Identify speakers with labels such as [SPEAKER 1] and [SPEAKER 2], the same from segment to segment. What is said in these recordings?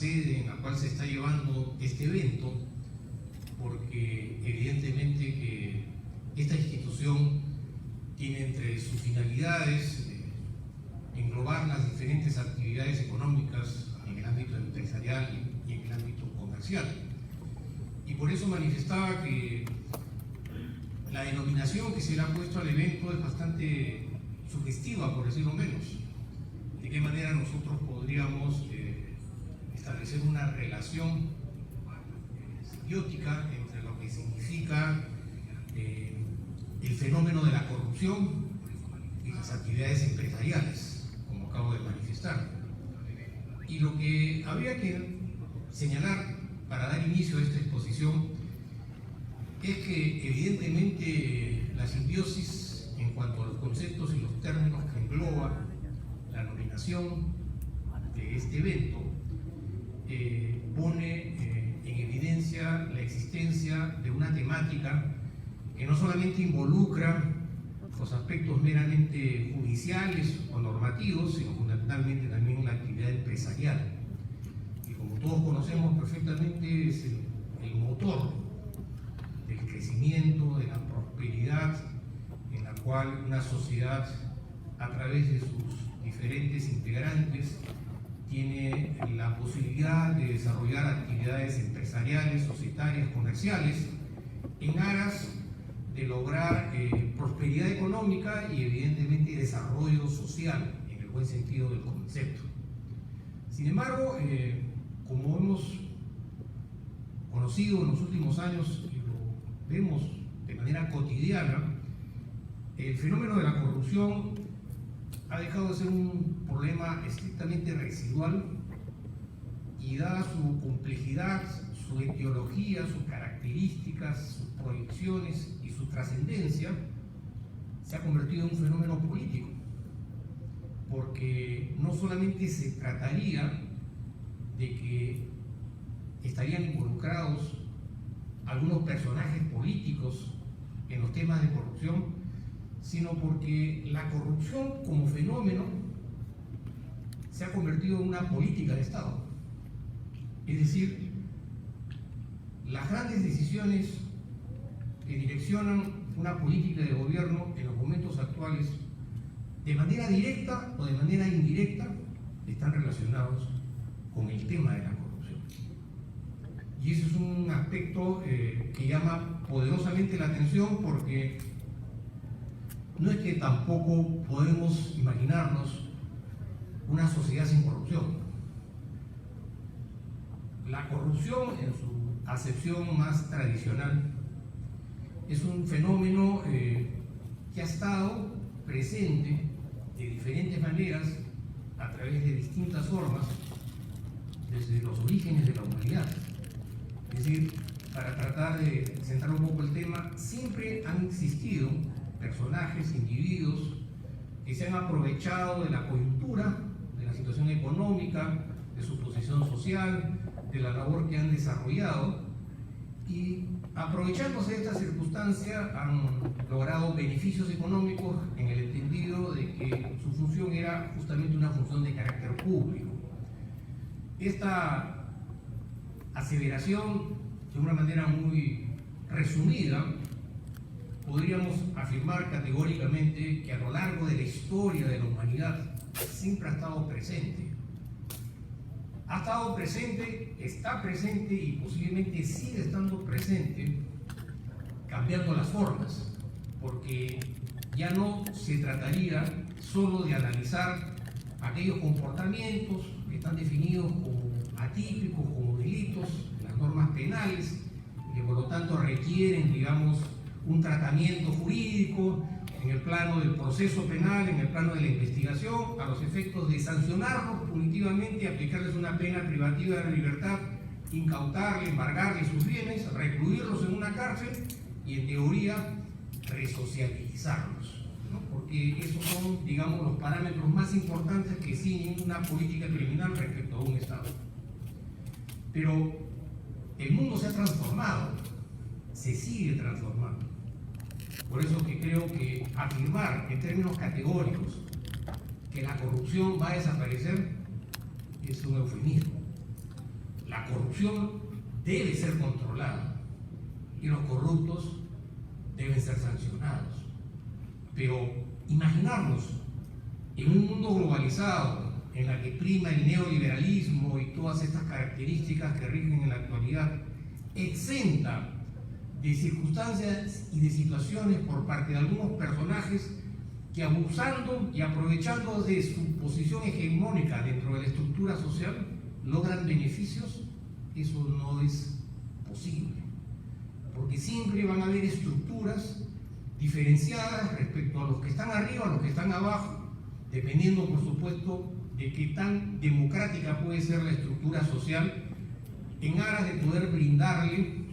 [SPEAKER 1] sede en la cual se está llevando este evento, porque evidentemente que esta institución tiene entre sus finalidades englobar las diferentes actividades económicas en el ámbito empresarial y en el ámbito comercial. Y por eso manifestaba que la denominación que se le ha puesto al evento es bastante sugestiva, por decirlo menos. De qué manera nosotros podríamos establecer una relación simbiótica entre lo que significa el fenómeno de la corrupción y las actividades empresariales, como acabo de manifestar. Y lo que habría que señalar para dar inicio a esta exposición es que evidentemente la simbiosis en cuanto a los conceptos y los términos que engloba la nominación de este evento pone en evidencia la existencia de una temática que no solamente involucra los aspectos meramente judiciales o normativos, sino fundamentalmente también la actividad empresarial. Y como todos conocemos perfectamente, es el motor del crecimiento, de la prosperidad, en la cual una sociedad, a través de sus diferentes integrantes, tiene la posibilidad de desarrollar actividades empresariales, societarias, comerciales, en aras de lograr prosperidad económica y evidentemente desarrollo social, en el buen sentido del concepto. Sin embargo, como hemos conocido en los últimos años y lo vemos de manera cotidiana, el fenómeno de la corrupción ha dejado de ser un problema estrictamente residual y, dada su complejidad, su etiología, sus características, sus proyecciones y su trascendencia, se ha convertido en un fenómeno político, porque no solamente se trataría de que estarían involucrados algunos personajes políticos en los temas de corrupción, sino porque la corrupción como fenómeno se ha convertido en una política de Estado. Es decir, las grandes decisiones que direccionan una política de gobierno en los momentos actuales, de manera directa o de manera indirecta, están relacionados con el tema de la corrupción. Y eso es un aspecto que llama poderosamente la atención, porque no es que tampoco podemos imaginarnos una sociedad sin corrupción. La corrupción, en su acepción más tradicional, es un fenómeno que ha estado presente de diferentes maneras, a través de distintas formas, desde los orígenes de la humanidad. Es decir, para tratar de centrar un poco el tema, siempre han existido personajes, individuos que se han aprovechado de la coyuntura, de la situación económica, de su posición social, de la labor que han desarrollado, y aprovechándose de esta circunstancia han logrado beneficios económicos en el entendido de que su función era justamente una función de carácter público. Esta aseveración, de una manera muy resumida, podríamos afirmar categóricamente que a lo largo de la historia de la humanidad siempre ha estado presente. Ha estado presente, está presente y posiblemente sigue estando presente, cambiando las formas, porque ya no se trataría solo de analizar aquellos comportamientos que están definidos como atípicos, como delitos, las normas penales, que por lo tanto requieren, digamos, un tratamiento jurídico en el plano del proceso penal, en el plano de la investigación, a los efectos de sancionarlos punitivamente, aplicarles una pena privativa de la libertad, incautarle, embargarle sus bienes, recluirlos en una cárcel y, en teoría, resocializarlos, ¿no? Porque esos son, digamos, los parámetros más importantes que ciñen una política criminal respecto a un Estado. Pero el mundo se ha transformado, se sigue transformando. Por eso que creo que afirmar en términos categóricos que la corrupción va a desaparecer es un eufemismo. la corrupción debe ser controlada y los corruptos deben ser sancionados. Pero imaginarnos en un mundo globalizado, en la que prima el neoliberalismo y todas estas características que rigen en la actualidad, exenta de circunstancias y de situaciones por parte de algunos personajes que, abusando y aprovechando de su posición hegemónica dentro de la estructura social, logran beneficios, eso no es posible. Porque siempre van a haber estructuras diferenciadas respecto a los que están arriba, a los que están abajo, dependiendo, por supuesto, de qué tan democrática puede ser la estructura social, en aras de poder brindarle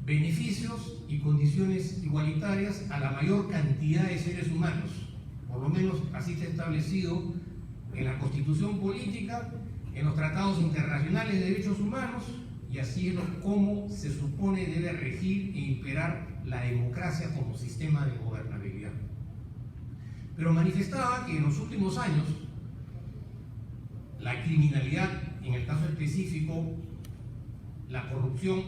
[SPEAKER 1] beneficios y condiciones igualitarias a la mayor cantidad de seres humanos. Por lo menos así está establecido en la Constitución Política, en los tratados internacionales de derechos humanos, y así es como se supone debe regir e imperar la democracia como sistema de gobernabilidad. Pero manifestaba que en los últimos años la criminalidad, en el caso específico la corrupción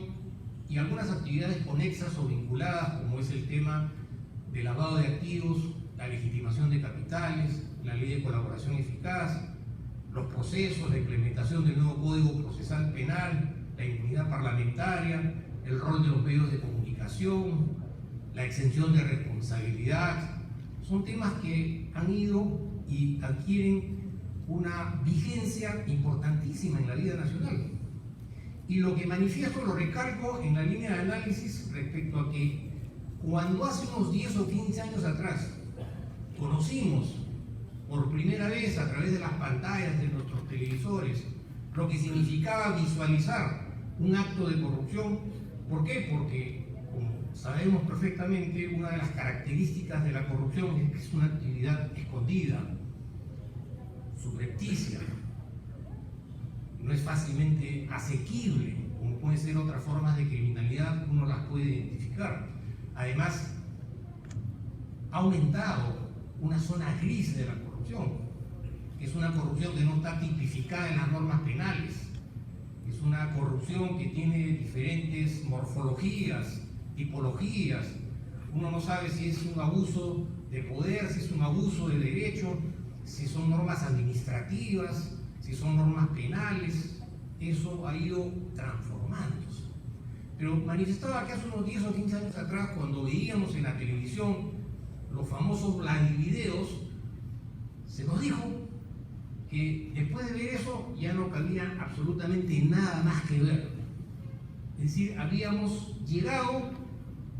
[SPEAKER 1] y algunas actividades conexas o vinculadas, como es el tema del lavado de activos, la legitimación de capitales, la ley de colaboración eficaz, los procesos, la implementación del nuevo Código Procesal Penal, la inmunidad parlamentaria, el rol de los medios de comunicación, la exención de responsabilidad, son temas que han ido y adquieren una vigencia importantísima en la vida nacional. Y lo que manifiesto lo recalco en la línea de análisis respecto a que cuando hace unos 10 o 15 años atrás conocimos por primera vez a través de las pantallas de nuestros televisores lo que significaba visualizar un acto de corrupción. ¿Por qué? Porque, como sabemos perfectamente, una de las características de la corrupción es que es una actividad escondida, subrepticia, no es fácilmente asequible, como pueden ser otras formas de criminalidad, uno las puede identificar. Además, ha aumentado una zona gris de la corrupción, que es una corrupción que no está tipificada en las normas penales, es una corrupción que tiene diferentes morfologías, tipologías. Uno no sabe si es un abuso de poder, si es un abuso de derecho, si son normas administrativas, si son normas penales. Eso ha ido transformándose. Pero manifestaba que hace unos 10 o 15 años atrás, cuando veíamos en la televisión los famosos Vladivideos, se nos dijo que después de ver eso ya no cabía absolutamente nada más que ver. Es decir, habíamos llegado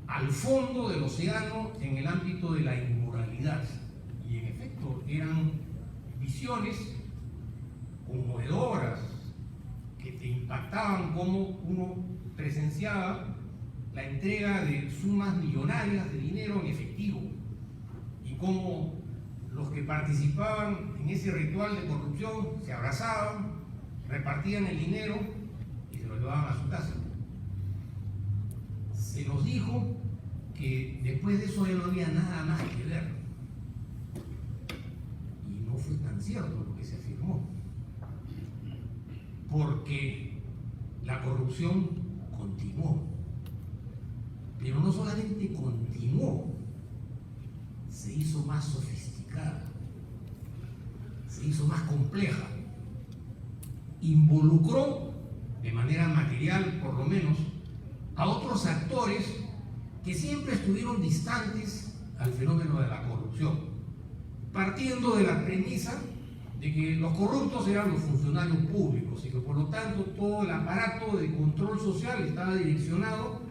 [SPEAKER 1] al fondo del océano en el ámbito de la inmoralidad. Y en efecto, eran visiones conmovedoras que te impactaban, como uno presenciaba la entrega de sumas millonarias de dinero en efectivo y cómo los que participaban en ese ritual de corrupción se abrazaban, repartían el dinero y se lo llevaban a su casa. Se nos dijo que después de eso ya no había nada más que ver. Y no fue tan cierto lo que se afirmó. Porque la corrupción continuó. Pero no solamente continuó, se hizo más sofisticada, se hizo más compleja, involucró de manera material, por lo menos, a otros actores que siempre estuvieron distantes al fenómeno de la corrupción, partiendo de la premisa de que los corruptos eran los funcionarios públicos y que por lo tanto todo el aparato de control social estaba direccionado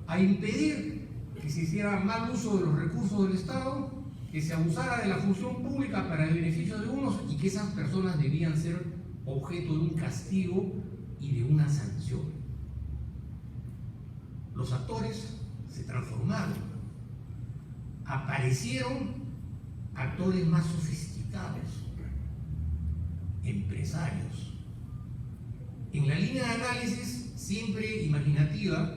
[SPEAKER 1] a impedir que se hiciera mal uso de los recursos del Estado, que se abusara de la función pública para el beneficio de unos y que esas personas debían ser objeto de un castigo y de una sanción. Los actores se transformaron, aparecieron actores más sofisticados, empresarios. En la línea de análisis siempre imaginativa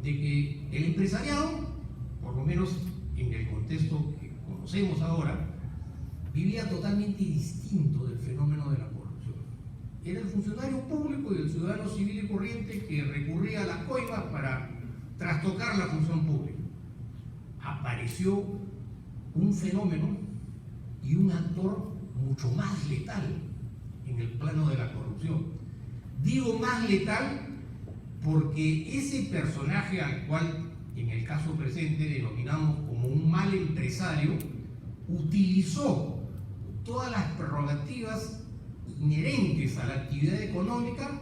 [SPEAKER 1] de que el empresariado, por lo menos en el contexto que conocemos ahora, vivía totalmente distinto del fenómeno de la corrupción. era el funcionario público y el ciudadano civil y corriente que recurría a las coimas para trastocar la función pública. Apareció un fenómeno y un actor mucho más letal en el plano de la corrupción. Digo más letal porque ese personaje al cual en el caso presente denominamos como un mal empresario, utilizó todas las prerrogativas inherentes a la actividad económica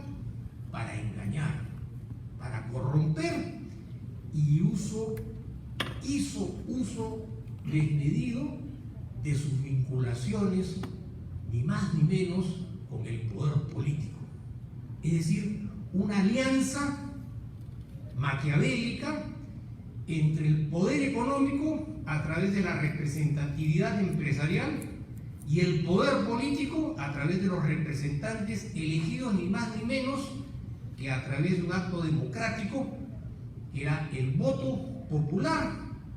[SPEAKER 1] para engañar, para corromper, y hizo uso desmedido de sus vinculaciones, ni más ni menos, con el poder político. Es decir, una alianza maquiavélica entre el poder económico a través de la representatividad empresarial y el poder político a través de los representantes elegidos ni más ni menos que a través de un acto democrático que era el voto popular,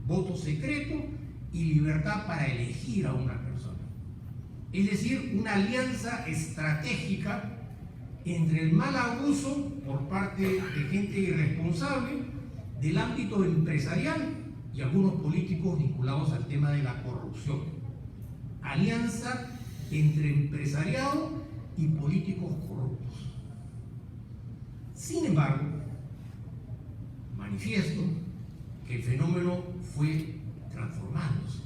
[SPEAKER 1] voto secreto y libertad para elegir a una persona. Es decir, una alianza estratégica entre el mal abuso por parte de gente irresponsable del ámbito empresarial y algunos políticos vinculados al tema de la corrupción. Alianza entre empresariado y políticos corruptos. Sin embargo, manifiesto que el fenómeno fue transformándose,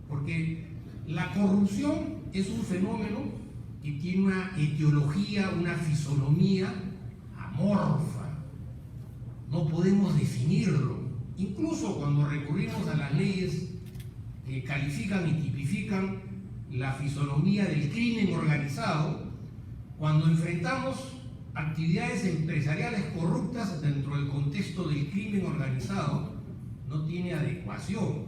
[SPEAKER 1] porque la corrupción es un fenómeno que tiene una etiología, una fisonomía amorfa. No podemos definirlo. Incluso cuando recurrimos a las leyes que califican y tipifican la fisonomía del crimen organizado, cuando enfrentamos actividades empresariales corruptas dentro del contexto del crimen organizado, no tiene adecuación.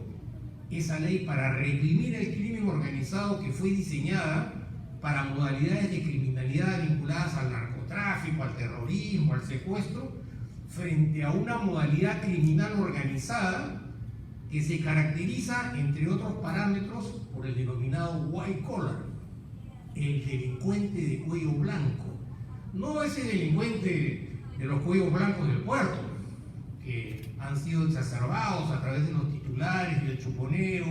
[SPEAKER 1] Esa ley para reprimir el crimen organizado que fue diseñada para modalidades de criminalidad vinculadas al narcotráfico, al terrorismo, al secuestro, frente a una modalidad criminal organizada que se caracteriza, entre otros parámetros, por el denominado white collar, el delincuente de cuello blanco. No ese delincuente de los cuellos blancos del puerto, que han sido exacerbados a través de los titulares, del chuponeo,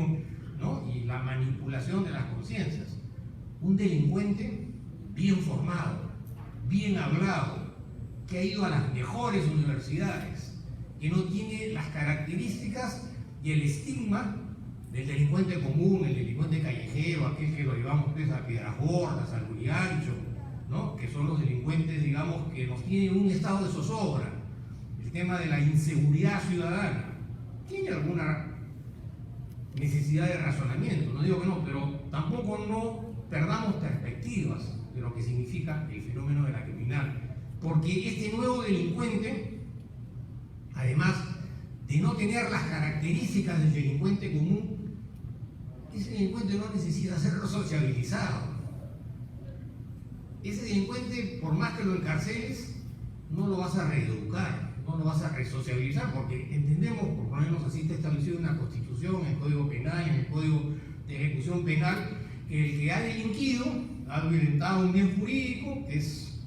[SPEAKER 1] ¿no? Y la manipulación de las conciencias. Un delincuente bien formado, bien hablado, que ha ido a las mejores universidades, que no tiene las características y el estigma del delincuente común, el delincuente callejero, aquel que lo llevamos pues, a Piedras Gordas, al Lurigancho, ¿no? Que son los delincuentes, digamos, que nos tienen en un estado de zozobra. El tema de la inseguridad ciudadana tiene alguna necesidad de razonamiento, no digo que no, pero tampoco no perdamos perspectivas de lo que significa el fenómeno de la criminal, porque este nuevo delincuente, además de no tener las características del delincuente común, ese delincuente no necesita ser sociabilizado. Ese delincuente, por más que lo encarceles, no lo vas a reeducar, no lo vas a resociabilizar, porque entendemos, por ponernos así, está establecido en la Constitución, en el Código Penal, en el Código de Ejecución Penal, que el que ha delinquido, ha violentado un bien jurídico, es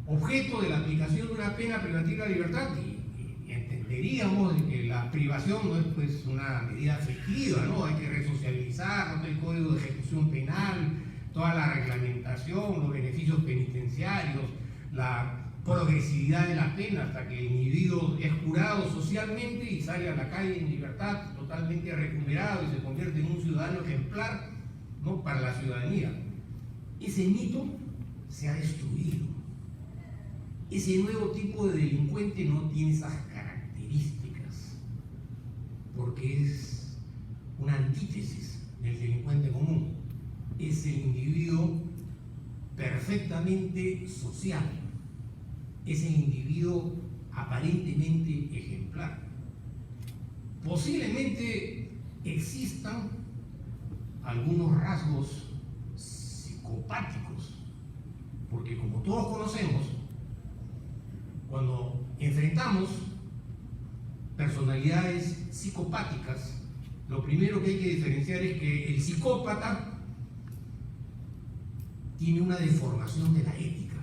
[SPEAKER 1] objeto de la aplicación de una pena privativa de libertad, y entenderíamos que la privación no es pues una medida efectiva, ¿no? Hay que resocializar, ¿no? El Código de Ejecución Penal, toda la reglamentación, los beneficios penitenciarios, la progresividad de la pena hasta que el individuo es jurado socialmente y sale a la calle en libertad, totalmente recuperado y se convierte en un ciudadano ejemplar, ¿no? Para la ciudadanía. Ese mito se ha destruido. Ese nuevo tipo de delincuente no tiene esas características, porque es una antítesis del delincuente común. Es el individuo perfectamente social, es el individuo aparentemente ejemplar. Posiblemente existan algunos rasgos psicopáticos, porque como todos conocemos, cuando enfrentamos personalidades psicopáticas, lo primero que hay que diferenciar es que el psicópata tiene una deformación de la ética,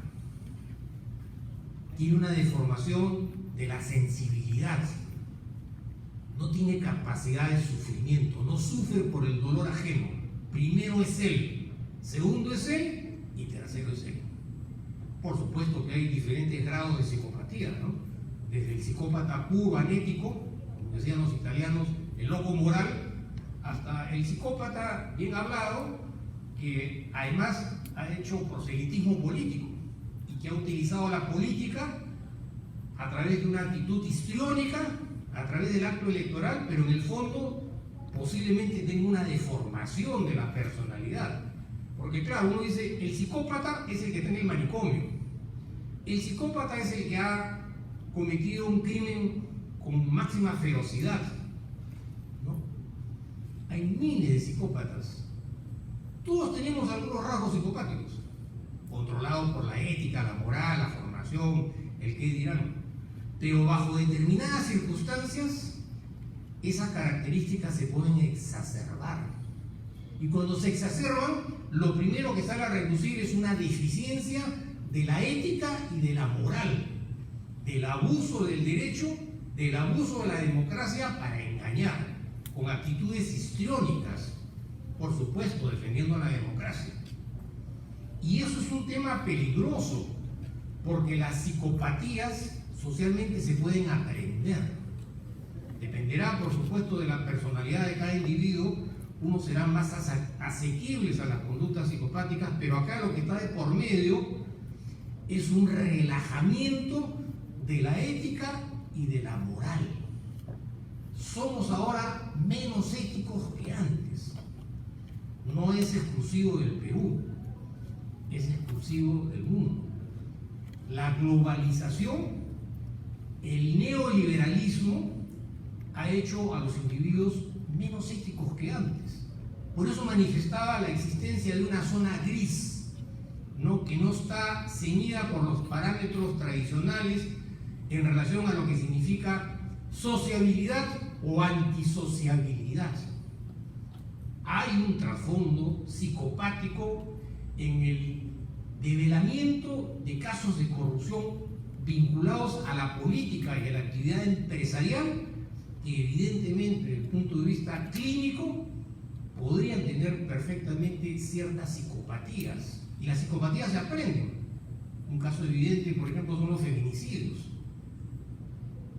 [SPEAKER 1] tiene una deformación de la sensibilidad, no tiene capacidad de sufrimiento, no sufre por el dolor ajeno. Primero es él, segundo es él y tercero es él. Por supuesto que hay diferentes grados de psicopatía, ¿no? Desde el psicópata puro, anético, como decían los italianos, el loco moral, hasta el psicópata bien hablado, que además ha hecho proselitismo político y que ha utilizado la política a través de una actitud histriónica, a través del acto electoral, pero en el fondo posiblemente tenga una deformación de la personalidad. Porque claro, uno dice, el psicópata es el que está en el manicomio, el psicópata es el que ha cometido un crimen con máxima ferocidad, ¿no? Hay miles de psicópatas. Todos tenemos algunos rasgos psicopáticos, controlados por la ética, la moral, la formación, el qué dirán. Pero bajo determinadas circunstancias, esas características se pueden exacerbar. Y cuando se exacerban, lo primero que sale a reducir es una deficiencia de la ética y de la moral, del abuso del derecho, del abuso de la democracia para engañar, con actitudes histriónicas, por supuesto, defendiendo a la democracia. Y eso es un tema peligroso, porque las psicopatías socialmente se pueden aprender. Dependerá, por supuesto, de la personalidad de cada individuo. Unos serán más asequibles a las conductas psicopáticas, pero acá lo que está de por medio es un relajamiento de la ética y de la moral. Somos ahora menos éticos que antes. No es exclusivo del Perú, es exclusivo del mundo. La globalización, el neoliberalismo ha hecho a los individuos menos éticos que antes. Por eso manifestaba la existencia de una zona gris, ¿no? Que no está ceñida por los parámetros tradicionales en relación a lo que significa sociabilidad o antisociabilidad. Hay un trasfondo psicopático en el develamiento de casos de corrupción vinculados a la política y a la actividad empresarial, que evidentemente desde el punto de vista clínico podrían tener perfectamente ciertas psicopatías. Y las psicopatías se aprenden. Un caso evidente, por ejemplo, son los feminicidios.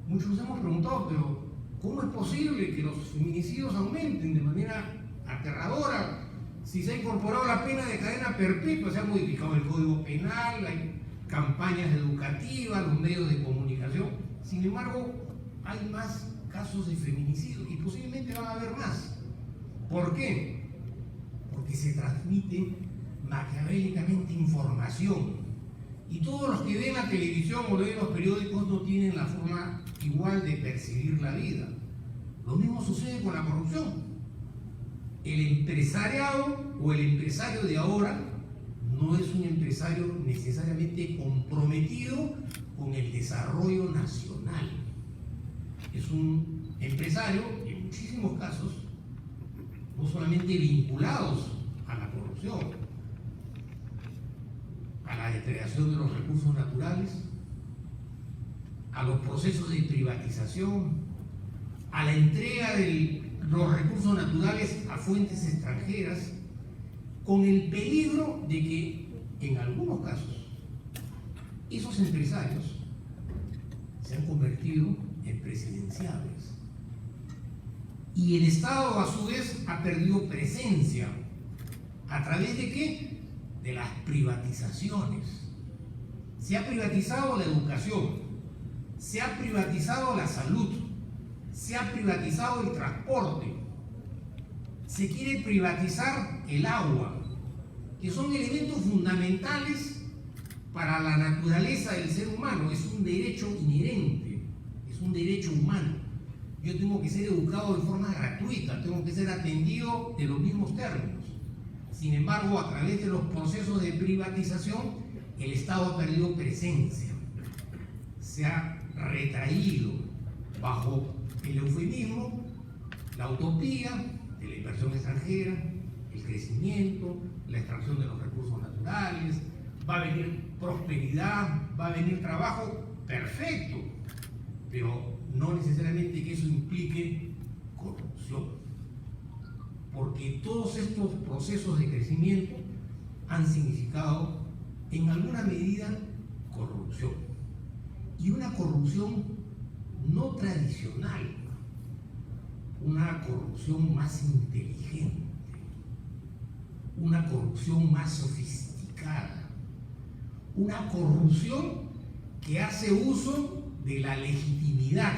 [SPEAKER 1] Muchos nos hemos preguntado, pero ¿cómo es posible que los feminicidios aumenten de manera aterradora? Si se ha incorporado la pena de cadena perpetua, se ha modificado el Código Penal, hay campañas educativas, los medios de comunicación. Sin embargo, hay más casos de feminicidio y posiblemente van a haber más. ¿Por qué? Porque se transmite maquiavélicamente información. Y todos los que ven la televisión o leen los periódicos no tienen la forma igual de percibir la vida. Lo mismo sucede con la corrupción. El empresariado o el empresario de ahora no es un empresario necesariamente comprometido con el desarrollo nacional. Es un empresario, en muchísimos casos, no solamente vinculados a la corrupción, a la depredación de los recursos naturales, a los procesos de privatización, a la entrega de los recursos naturales a fuentes extranjeras, con el peligro de que, en algunos casos, esos empresarios se han convertido en presidenciables. Y el Estado, a su vez, ha perdido presencia. ¿A través de qué? De las privatizaciones. Se ha privatizado la educación, se ha privatizado la salud, se ha privatizado el transporte, se quiere privatizar el agua, que son elementos fundamentales para la naturaleza del ser humano. Es un derecho inherente, es un derecho humano. Yo tengo que ser educado de forma gratuita, tengo que ser atendido de los mismos términos. Sin embargo, a través de los procesos de privatización, el Estado ha perdido presencia, se ha retraído bajo el eufemismo, la utopía de la inversión extranjera, el crecimiento, la extracción de los recursos naturales, va a venir prosperidad, va a venir trabajo, perfecto, pero no necesariamente que eso implique corrupción, porque todos estos procesos de crecimiento han significado en alguna medida corrupción, y una corrupción no tradicional, una corrupción más inteligente, una corrupción más sofisticada, una corrupción que hace uso de la legitimidad,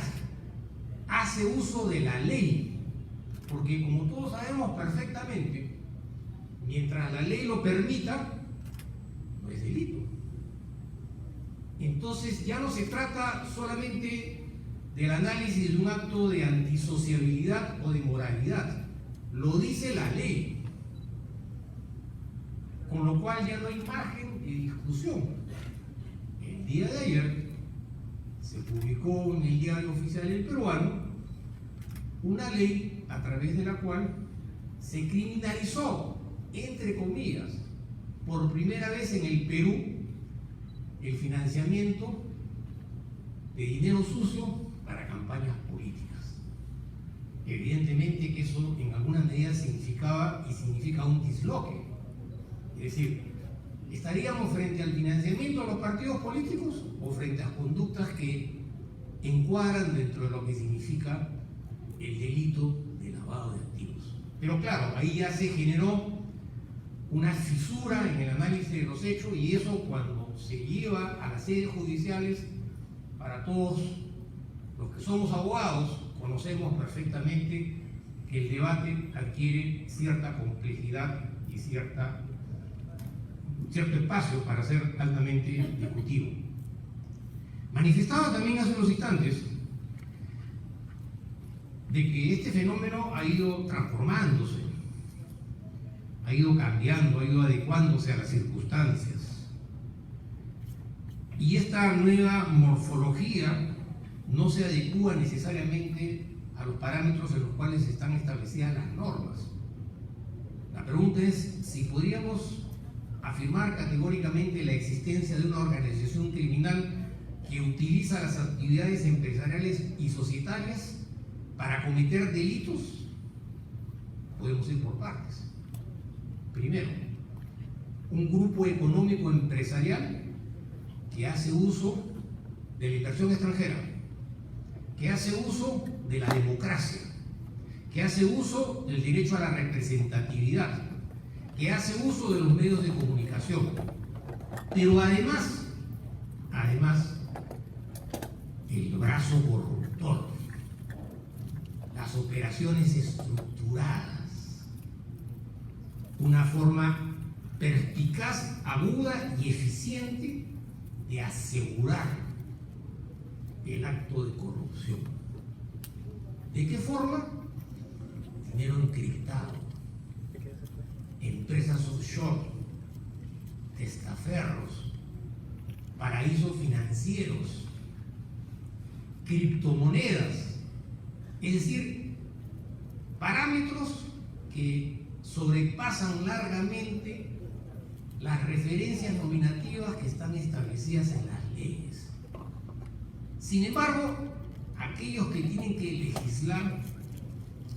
[SPEAKER 1] hace uso de la ley, porque como todos sabemos perfectamente, mientras la ley lo permita, no es delito. Entonces ya no se trata solamente del análisis de un acto de antisociabilidad o de moralidad, lo dice la ley, con lo cual ya no hay margen de discusión. El día de ayer se publicó en el Diario Oficial del Peruano una ley a través de la cual se criminalizó, entre comillas, por primera vez en el Perú, el financiamiento de dinero sucio para campañas políticas. Evidentemente que eso en alguna medida significaba y significa un disloque. Es decir, ¿estaríamos frente al financiamiento de los partidos políticos o frente a conductas que encuadran dentro de lo que significa el delito de lavado de activos? Pero claro, ahí ya se generó una fisura en el análisis de los hechos, y eso cuando se lleva a las sedes judiciales, para todos los que somos abogados conocemos perfectamente que el debate adquiere cierta complejidad y cierto espacio para ser altamente discutido. Manifestaba también hace unos instantes de que este fenómeno ha ido transformándose, ha ido cambiando, ha ido adecuándose a las circunstancias. Y esta nueva morfología no se adecúa necesariamente a los parámetros en los cuales están establecidas las normas. La pregunta es si podríamos afirmar categóricamente la existencia de una organización criminal que utiliza las actividades empresariales y societarias para cometer delitos. Podemos ir por partes. Primero, un grupo económico empresarial que hace uso de la inversión extranjera, que hace uso de la democracia, que hace uso del derecho a la representatividad, que hace uso de los medios de comunicación, pero además, el brazo corruptor, las operaciones estructuradas, una forma perspicaz, aguda y eficiente de asegurar el acto de corrupción. ¿De qué forma? Dinero encriptado, empresas offshore, testaferros, paraísos financieros, criptomonedas, es decir, parámetros que sobrepasan largamente las referencias nominativas que están establecidas en las leyes. Sin embargo, aquellos que tienen que legislar,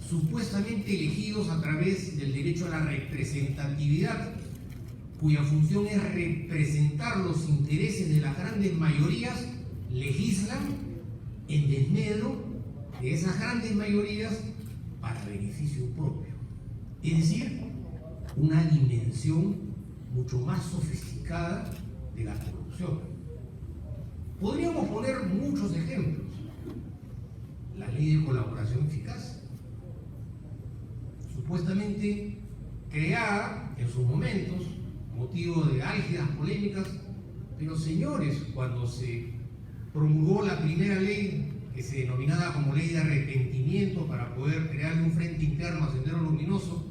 [SPEAKER 1] supuestamente elegidos a través del derecho a la representatividad, cuya función es representar los intereses de las grandes mayorías, legislan en desmedro de esas grandes mayorías para beneficio propio. Es decir, una dimensión mucho más sofisticada de la corrupción. Podríamos poner muchos ejemplos. La ley de colaboración eficaz, supuestamente creada en sus momentos, motivo de álgidas polémicas, pero señores, cuando se promulgó la primera ley que se denominaba como ley de arrepentimiento para poder crear un frente interno a Sendero Luminoso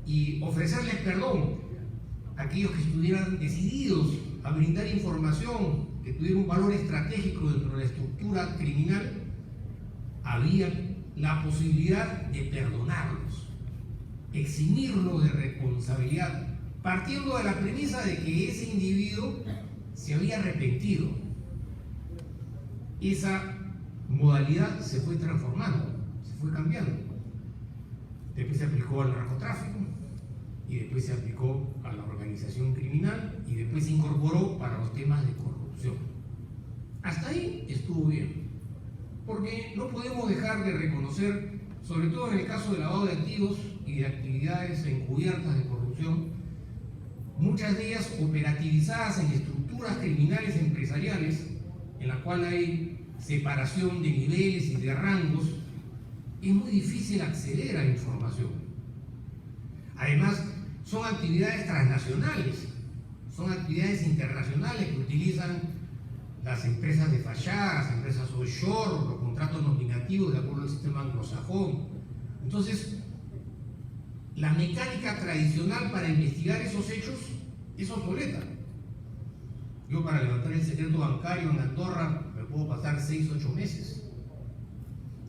[SPEAKER 1] y ofrecerles perdón a aquellos que estuvieran decididos a brindar información que tuviera un valor estratégico dentro de la estructura criminal, había la posibilidad de perdonarlos, eximirlos de responsabilidad, partiendo de la premisa de que ese individuo se había arrepentido. Esa modalidad se fue transformando, se fue cambiando. Después se aplicó al narcotráfico, y después se aplicó a la organización criminal, y después se incorporó para los temas de corrupción. Hasta ahí estuvo bien, porque no podemos dejar de reconocer, sobre todo en el caso del lavado de activos y de actividades encubiertas de corrupción, muchas de ellas operativizadas en estructuras criminales empresariales, en la cual hay separación de niveles y de rangos, es muy difícil acceder a la información. Además, son actividades transnacionales, son actividades internacionales que utilizan las empresas de fachada, las empresas offshore, los contratos nominativos de acuerdo al sistema anglosajón. Entonces, la mecánica tradicional para investigar esos hechos es obsoleta. Yo, para levantar el secreto bancario en Andorra me puedo pasar 6 o 8 meses.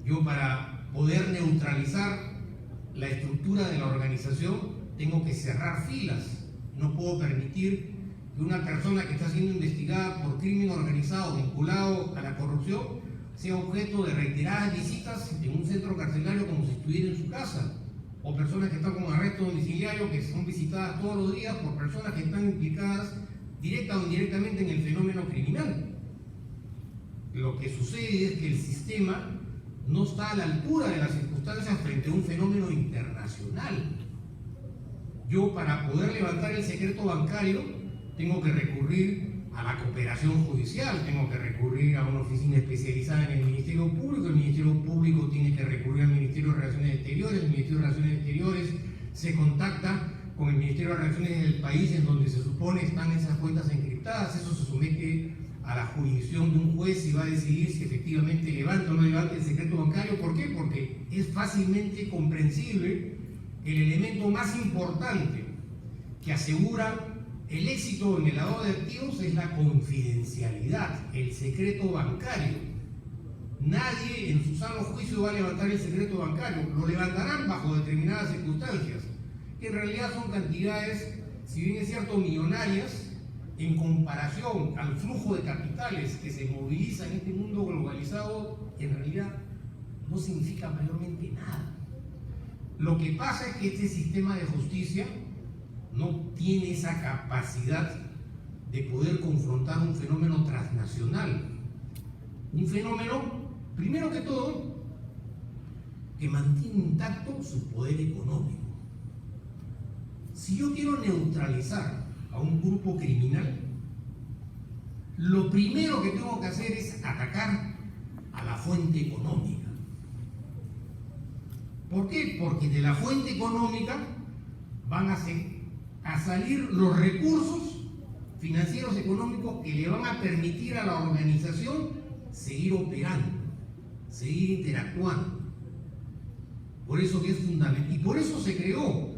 [SPEAKER 1] Yo, para poder neutralizar la estructura de la organización, tengo que cerrar filas. No puedo permitir que una persona que está siendo investigada por crimen organizado vinculado a la corrupción sea objeto de reiteradas visitas en un centro carcelario como si estuviera en su casa, o personas que están con arresto domiciliario que son visitadas todos los días por personas que están implicadas directa o indirectamente en el fenómeno criminal. Lo que sucede es que el sistema no está a la altura de las circunstancias frente a un fenómeno internacional. Yo, para poder levantar el secreto bancario, tengo que recurrir a la cooperación judicial, tengo que recurrir a una oficina especializada en el Ministerio Público, el Ministerio Público tiene que recurrir al Ministerio de Relaciones Exteriores, el Ministerio de Relaciones Exteriores se contacta con el Ministerio de Relaciones del país en donde se supone están esas cuentas encriptadas, eso se somete a la jurisdicción de un juez y va a decidir si efectivamente levanta o no levanta el secreto bancario. ¿Por qué? Porque es fácilmente comprensible el elemento más importante que asegura el éxito en el lavado de activos es la confidencialidad, el secreto bancario. Nadie en su sano juicio va a levantar el secreto bancario, lo levantarán bajo determinadas circunstancias, que en realidad son cantidades, si bien es cierto, millonarias, en comparación al flujo de capitales que se moviliza en este mundo globalizado, en realidad no significa mayormente nada. Lo que pasa es que este sistema de justicia no tiene esa capacidad de poder confrontar un fenómeno transnacional. Un fenómeno, primero que todo, que mantiene intacto su poder económico. Si yo quiero neutralizar a un grupo criminal, lo primero que tengo que hacer es atacar a la fuente económica. ¿Por qué? Porque de la fuente económica van a salir los recursos financieros económicos que le van a permitir a la organización seguir operando, seguir interactuando. Por eso que es fundamental, y por eso se creó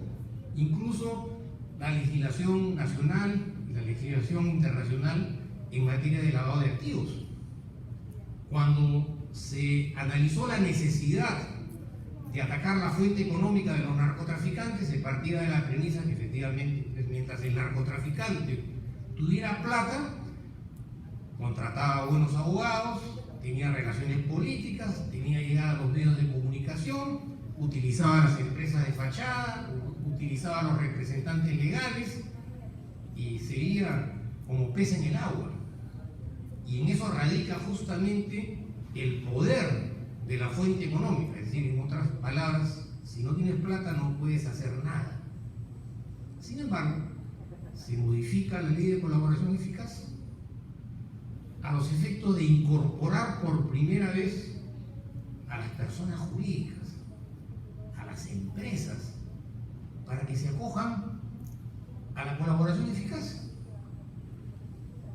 [SPEAKER 1] incluso la legislación nacional y la legislación internacional en materia de lavado de activos. Cuando se analizó la necesidad de atacar la fuente económica de los narcotraficantes, se partía de la premisa que efectivamente, mientras el narcotraficante tuviera plata, contrataba buenos abogados, tenía relaciones políticas, tenía llegada a los medios de comunicación, utilizaba las empresas de fachada, utilizaba a los representantes legales y seguía como pez en el agua. Y en eso radica justamente el poder de la fuente económica, es decir, en otras palabras, si no tienes plata no puedes hacer nada. Sin embargo, se modifica la ley de colaboración eficaz a los efectos de incorporar por primera vez a las personas jurídicas, a las empresas, para que se acojan a la colaboración eficaz.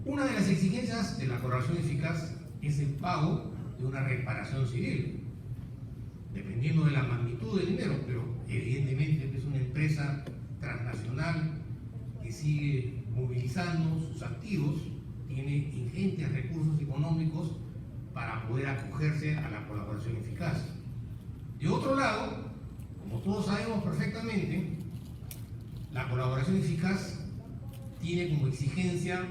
[SPEAKER 1] Una de las exigencias de la colaboración eficaz es el pago de una reparación civil, dependiendo de la magnitud del dinero, pero evidentemente es una empresa transnacional que sigue movilizando sus activos, tiene ingentes recursos económicos para poder acogerse a la colaboración eficaz. De otro lado, como todos sabemos perfectamente, la colaboración eficaz tiene como exigencia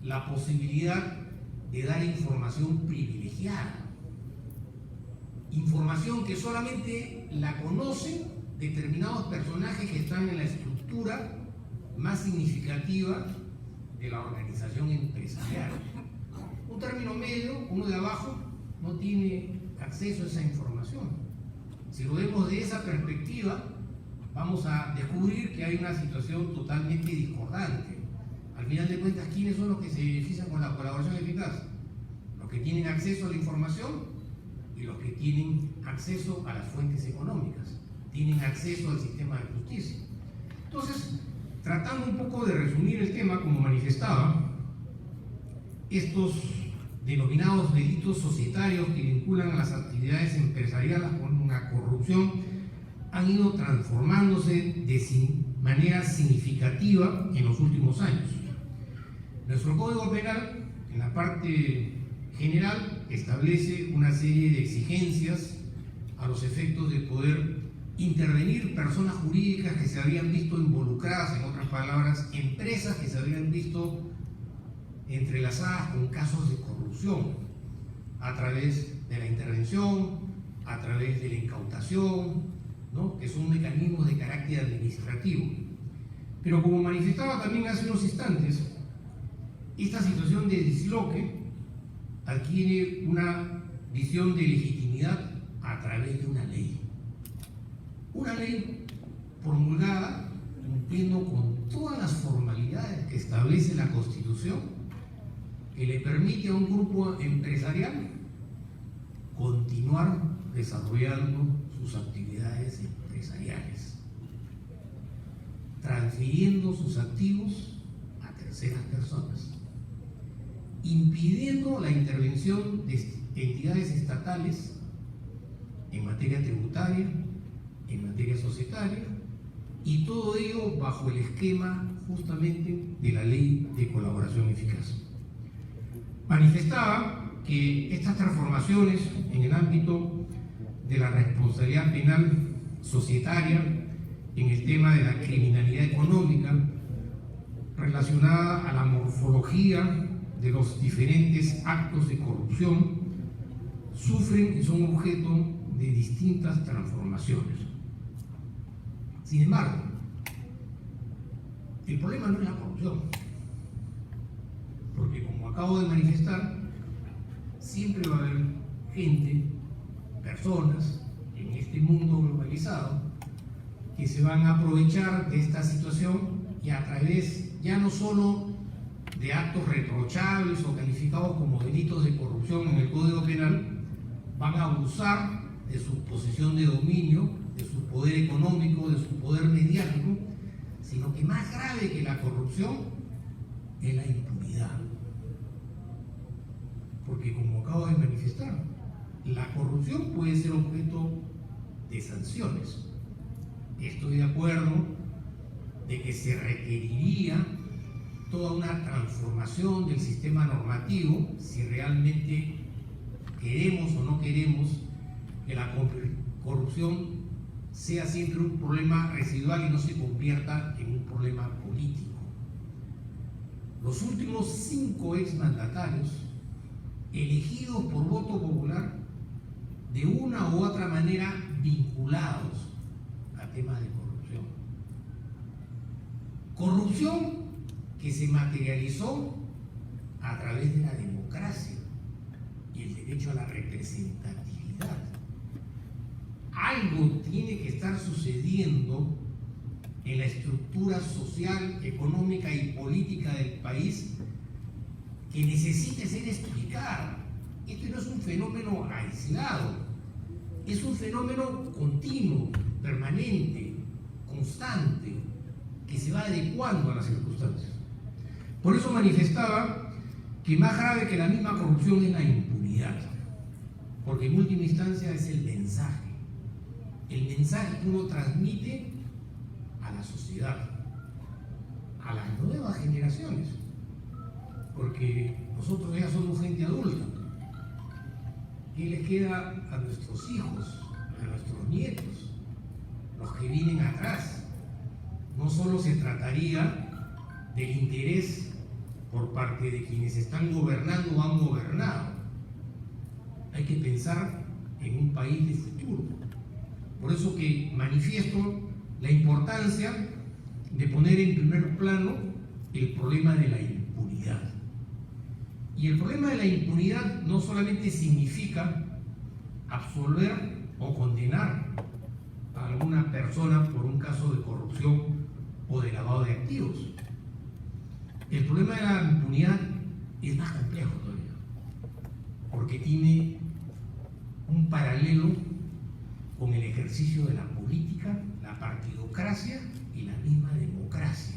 [SPEAKER 1] la posibilidad de dar información privilegiada. Información que solamente la conocen determinados personajes que están en la estructura más significativa de la organización empresarial. Un término medio, uno de abajo, no tiene acceso a esa información. Si lo vemos de esa perspectiva, vamos a descubrir que hay una situación totalmente discordante. Al final de cuentas, ¿quiénes son los que se benefician con la colaboración eficaz? Los que tienen acceso a la información y los que tienen acceso a las fuentes económicas, tienen acceso al sistema de justicia. Entonces, tratando un poco de resumir el tema, como manifestaba, estos denominados delitos societarios que vinculan a las actividades empresariales con una corrupción han ido transformándose de manera significativa en los últimos años. Nuestro Código Penal, en la parte general, establece una serie de exigencias a los efectos de poder intervenir personas jurídicas que se habían visto involucradas, en otras palabras, empresas que se habían visto entrelazadas con casos de corrupción, a través de la intervención, a través de la incautación, ¿no?, que son mecanismos de carácter administrativo. Pero como manifestaba también hace unos instantes, esta situación de disloque adquiere una visión de legitimidad a través de una ley. Una ley promulgada cumpliendo con todas las formalidades que establece la Constitución, que le permite a un grupo empresarial continuar desarrollando sus actividades empresariales, transfiriendo sus activos a terceras personas, impidiendo la intervención de entidades estatales en materia tributaria, en materia societaria, y todo ello bajo el esquema justamente de la Ley de Colaboración Eficaz. Manifestaba que estas transformaciones en el ámbito de la responsabilidad penal societaria, en el tema de la criminalidad económica, relacionada a la morfología de los diferentes actos de corrupción, sufren y son objeto de distintas transformaciones. Sin embargo, el problema no es la corrupción, porque como acabo de manifestar, siempre va a haber gente, personas, en este mundo globalizado, que se van a aprovechar de esta situación y a través ya no solo de actos reprochables o calificados como delitos de corrupción en el Código Penal, van a abusar de su posición de dominio, de su poder económico, de su poder mediático, sino que más grave que la corrupción es la impunidad. Porque como acabo de manifestar, la corrupción puede ser objeto de sanciones. Estoy de acuerdo de que se requeriría toda una transformación del sistema normativo si realmente queremos o no queremos que la corrupción sea siempre un problema residual y no se convierta en un problema político. Los últimos 5 exmandatarios, elegidos por voto popular, de una u otra manera vinculados a temas de corrupción. Corrupción que se materializó a través de la democracia y el derecho a la representatividad. Algo tiene que estar sucediendo en la estructura social, económica y política del país que necesite ser explicado. Esto no es un fenómeno aislado, es un fenómeno continuo, permanente, constante, que se va adecuando a las circunstancias. Por eso manifestaba que más grave que la misma corrupción es la impunidad, porque en última instancia es el mensaje que uno transmite a la sociedad, a las nuevas generaciones, porque nosotros ya somos gente adulta. ¿Qué les queda a nuestros hijos, a nuestros nietos, los que vienen atrás? No solo se trataría del interés por parte de quienes están gobernando o han gobernado. Hay que pensar en un país de futuro. Por eso que manifiesto la importancia de poner en primer plano el problema de la impunidad. Y el problema de la impunidad no solamente significa absolver o condenar a alguna persona por un caso de corrupción o de lavado de activos. El problema de la impunidad es más complejo todavía, porque tiene un paralelo con el ejercicio de la política, la partidocracia y la misma democracia.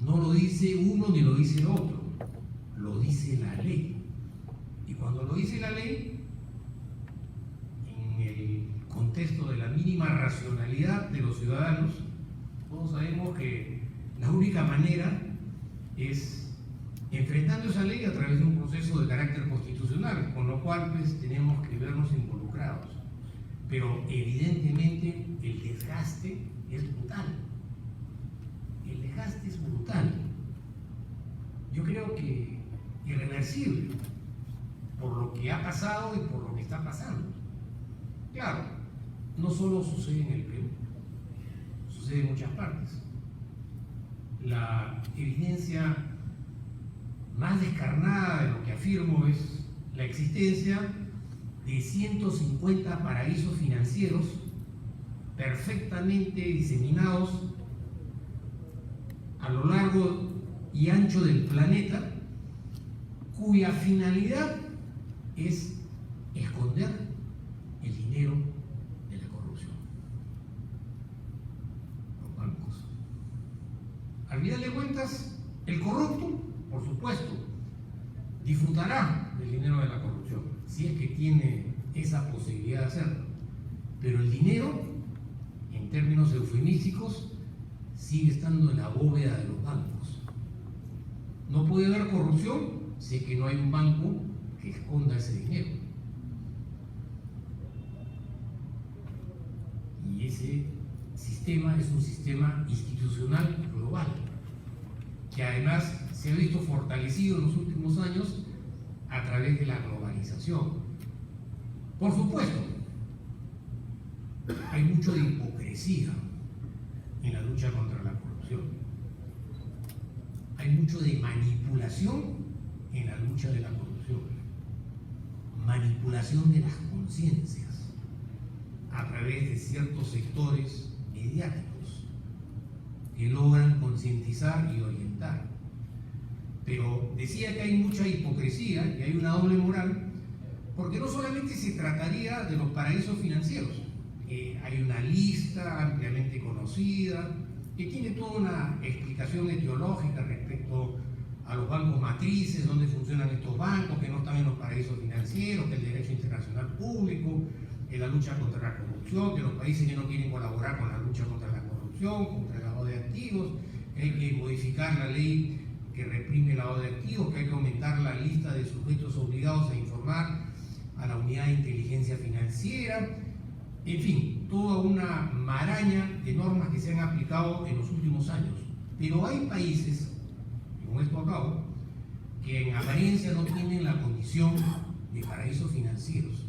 [SPEAKER 1] No lo dice uno ni lo dice el otro, lo dice la ley. Y cuando lo dice la ley, en el contexto de la mínima racionalidad de los ciudadanos, todos sabemos que la única manera es enfrentando esa ley a través de un proceso de carácter constitucional, con lo cual pues tenemos que vernos involucrados. Pero evidentemente el desgaste es brutal. El desgaste es brutal. Yo creo que irreversible por lo que ha pasado y por lo que está pasando. Claro, no solo sucede en el Perú, sucede en muchas partes. La evidencia más descarnada de lo que afirmo es la existencia de 150 paraísos financieros perfectamente diseminados a lo largo y ancho del planeta, cuya finalidad es esconder el dinero de la corrupción. Los bancos. Al final de cuentas, el corrupto, por supuesto, disfrutará del dinero de la corrupción, si es que tiene esa posibilidad de hacerlo. Pero el dinero, en términos eufemísticos, sigue estando en la bóveda de los bancos. No puede haber corrupción si es que no hay un banco que esconda ese dinero. Y ese sistema es un sistema institucional global, que además se ha visto fortalecido en los últimos años a través de la globalización. Por supuesto, hay mucho de hipocresía en la lucha contra la corrupción. Hay mucho de manipulación en la lucha de la corrupción. Manipulación de las conciencias a través de ciertos sectores mediáticos que logran concientizar y orientar. Pero decía que hay mucha hipocresía y hay una doble moral, porque no solamente se trataría de los paraísos financieros. Hay una lista ampliamente conocida que tiene toda una explicación etiológica respecto a los bancos matrices, dónde funcionan estos bancos, que no están en los paraísos financieros, que el derecho internacional público, que la lucha contra la corrupción, que los países que no quieren colaborar con la lucha contra la corrupción, contra el lavado de activos, que hay que modificar la ley que reprime el lavado de activos, que hay que aumentar la lista de sujetos obligados a informar a la unidad de inteligencia financiera. En fin, toda una maraña de normas que se han aplicado en los últimos años. Pero hay países, y con esto acabo, que en apariencia no tienen la condición de paraísos financieros,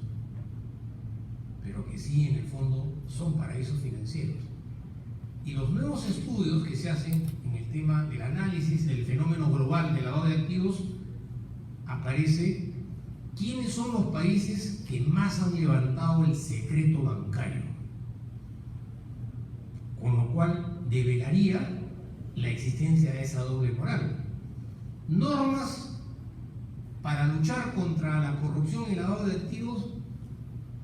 [SPEAKER 1] pero que sí en el fondo son paraísos financieros. Y los nuevos estudios que se hacen en el tema del análisis del fenómeno global del lavado de activos, aparece quiénes son los países que más han levantado el secreto bancario, con lo cual develaría la existencia de esa doble moral. Normas para luchar contra la corrupción y el lavado de activos,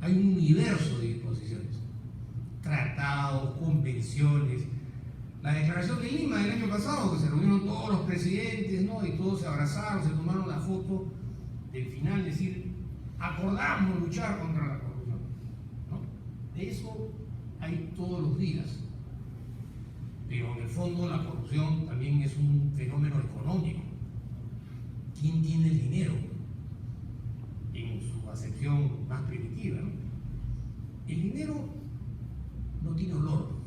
[SPEAKER 1] hay un universo de disposiciones, tratados, convenciones. La declaración de Lima del año pasado, que se reunieron todos los presidentes, ¿no? Y todos se abrazaron, se tomaron la foto del final, decir, acordamos luchar contra la corrupción, ¿no? De eso hay todos los días. Pero en el fondo la corrupción también es un fenómeno económico. ¿Quién tiene el dinero? En su acepción más primitiva, ¿no? El dinero no tiene olor.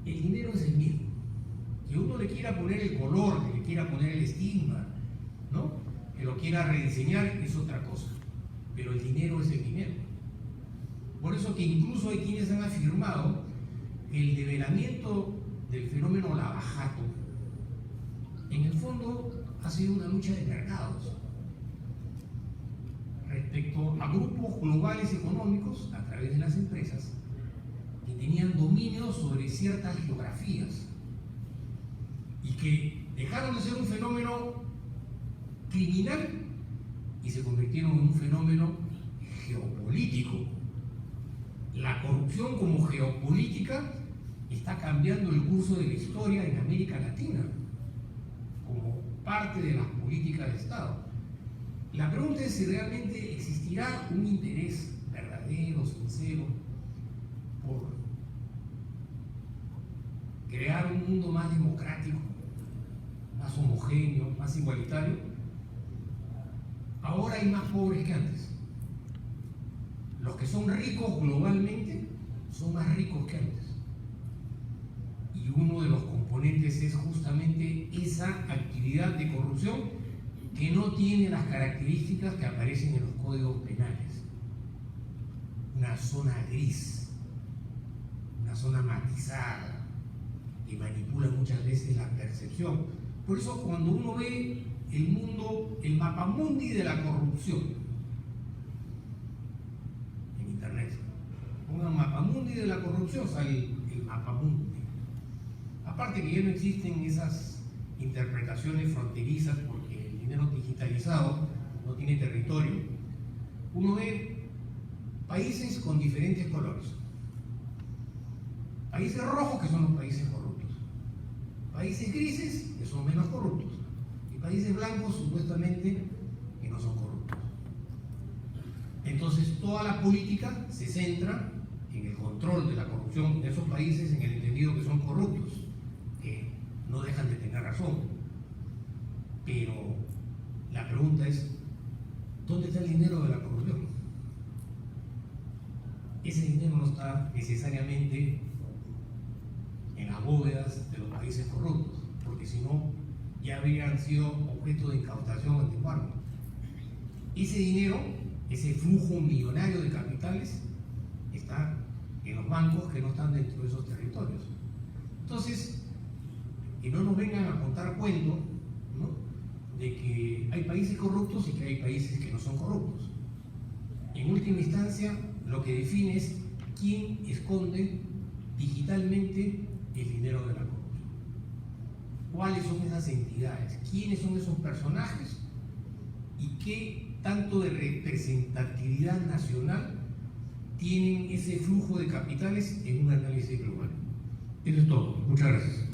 [SPEAKER 1] El dinero es el miedo. quiera poner el color, que le quiera poner el estigma, ¿no? Que lo quiera rediseñar, es otra cosa. Pero el dinero es el dinero. Por eso que incluso hay quienes han afirmado que el develamiento del fenómeno lavajato, en el fondo, ha sido una lucha de mercados respecto a grupos globales económicos a través de las empresas que tenían dominio sobre ciertas geografías y que dejaron de ser un fenómeno criminal y se convirtieron en un fenómeno geopolítico. La corrupción como geopolítica está cambiando el curso de la historia en América Latina como parte de las políticas de Estado. La pregunta es si realmente existirá un interés verdadero, sincero, por crear un mundo más democrático, más homogéneo, más igualitario. Ahora hay más pobres que antes. Los que son ricos globalmente son más ricos que antes. Y uno de los componentes es justamente esa actividad de corrupción que no tiene las características que aparecen en los códigos penales. Una zona gris, una zona matizada, que manipula muchas veces la percepción. Por eso cuando uno ve el mundo, el mapamundi de la corrupción, en internet, pongan mapamundi de la corrupción, sale el mapamundi. Aparte que ya no existen esas interpretaciones fronterizas porque el dinero digitalizado no tiene territorio, uno ve países con diferentes colores. Países rojos, que son los países corruptos. Países grises, que son menos corruptos. Y países blancos, supuestamente, que no son corruptos. Entonces, toda la política se centra en el control de la corrupción en esos países, en el entendido que son corruptos, que no dejan de tener razón. Pero la pregunta es, ¿dónde está el dinero de la corrupción? Ese dinero no está necesariamente en las bóvedas de los países corruptos, porque si no, ya habrían sido objeto de incautación antemano. Ese dinero, ese flujo millonario de capitales, está en los bancos que no están dentro de esos territorios. Entonces, que no nos vengan a contar cuentos, ¿no?, de que hay países corruptos y que hay países que no son corruptos. En última instancia, lo que define es quién esconde digitalmente el dinero de la corrupción. ¿Cuáles son esas entidades? ¿Quiénes son esos personajes? ¿Y qué tanto de representatividad nacional tienen ese flujo de capitales en un análisis global? Eso es todo. Muchas gracias.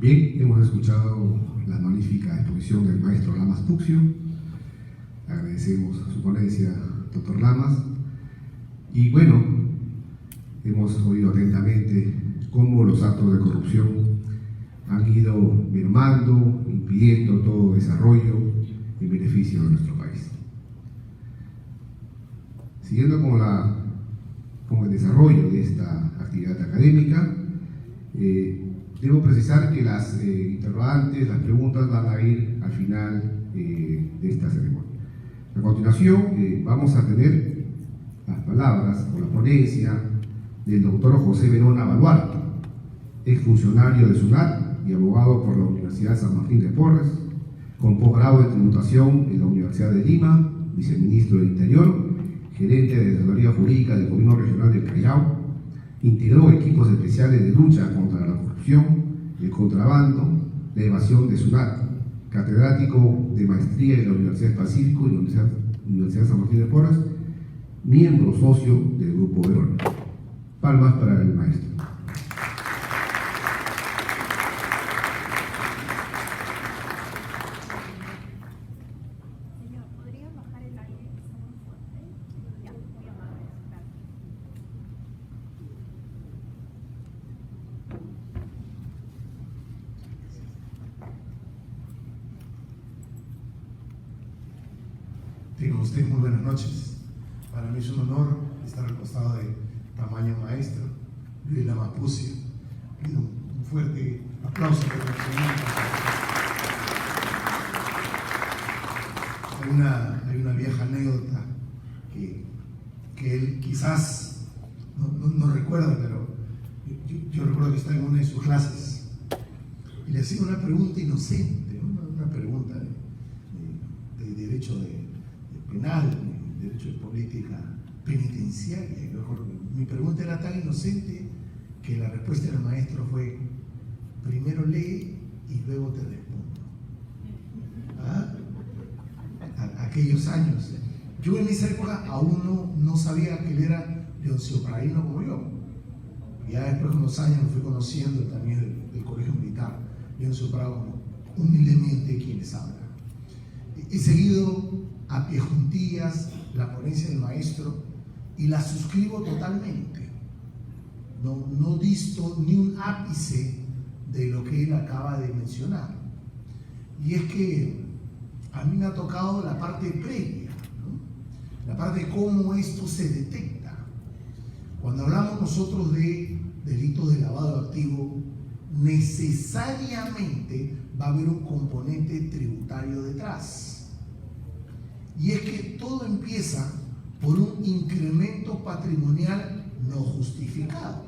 [SPEAKER 2] Bien, hemos escuchado la magnífica exposición del maestro Lamas Puccio. Agradecemos su ponencia, doctor Lamas. Y bueno, hemos oído atentamente cómo los actos de corrupción han ido mermando, impidiendo todo desarrollo en beneficio de nuestro país. Siguiendo con el desarrollo de esta actividad académica, debo precisar que las interrogantes, las preguntas van a ir al final de esta ceremonia. A continuación vamos a tener las palabras o la ponencia del doctor José Verona Baluarte, exfuncionario de SUNAT y abogado por la Universidad San Martín de Porres, con posgrado de tributación en la Universidad de Lima, viceministro del Interior, gerente de Asesoría Jurídica del Gobierno Regional del Callao. Integró equipos especiales de lucha contra la corrupción, el contrabando, la evasión de SUNAT, catedrático de maestría en la Universidad del Pacífico y la Universidad San Martín de Porres, miembro socio del Grupo Verona. Palmas para el maestro.
[SPEAKER 3] Tengan ustedes muy buenas noches. Para mí es un honor estar al costado de tamaño maestro, Luis Lamapucio. Pido un fuerte aplauso por el Hay una vieja anécdota que él quizás no recuerda, pero yo recuerdo que estaba en una de sus clases y le hacía una pregunta inocente, una pregunta de derecho de penal, de derecho de política penitenciaria. Y mi pregunta era tan inocente que la respuesta del maestro fue: primero lee y luego te respondo. ¿Ah? Aquellos años. Yo en esa época aún no sabía que él era leonciopraíno como yo. Ya después con los años lo fui conociendo también del colegio militar. Leoncio Prado, humildemente quienes hablan. He seguido a pie juntillas la ponencia del maestro y la suscribo totalmente. No disto ni un ápice de lo que él acaba de mencionar. Y es que a mí me ha tocado la parte previa, ¿no? La parte de cómo esto se detecta. Cuando hablamos nosotros de delitos de lavado de activos, necesariamente va a haber un componente tributario detrás. Y es que todo empieza por un incremento patrimonial no justificado.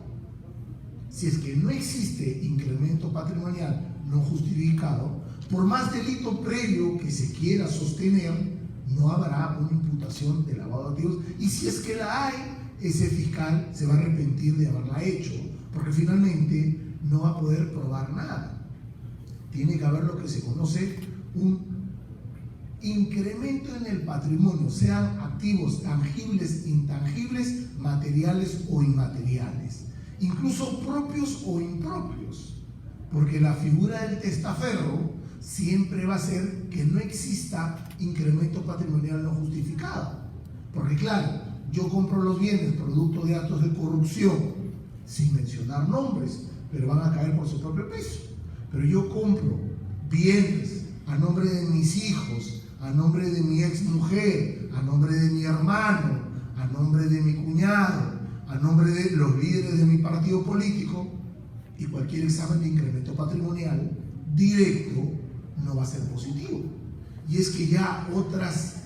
[SPEAKER 3] Si es que no existe incremento patrimonial no justificado, por más delito previo que se quiera sostener, no habrá una imputación de lavado de activos, y si es que la hay, ese fiscal se va a arrepentir de haberla hecho, porque finalmente no va a poder probar nada. Tiene que haber lo que se conoce un incremento en el patrimonio, sean activos tangibles, intangibles, materiales o inmateriales, incluso propios o impropios, porque la figura del testaferro siempre va a ser que no exista incremento patrimonial no justificado, porque claro, yo compro los bienes producto de actos de corrupción, sin mencionar nombres, pero van a caer por su propio peso. Pero yo compro bienes a nombre de mis hijos, a nombre de mi ex mujer, a nombre de mi hermano, a nombre de mi cuñado, a nombre de los líderes de mi partido político, y cualquier examen de incremento patrimonial directo no va a ser positivo. Y es que ya otras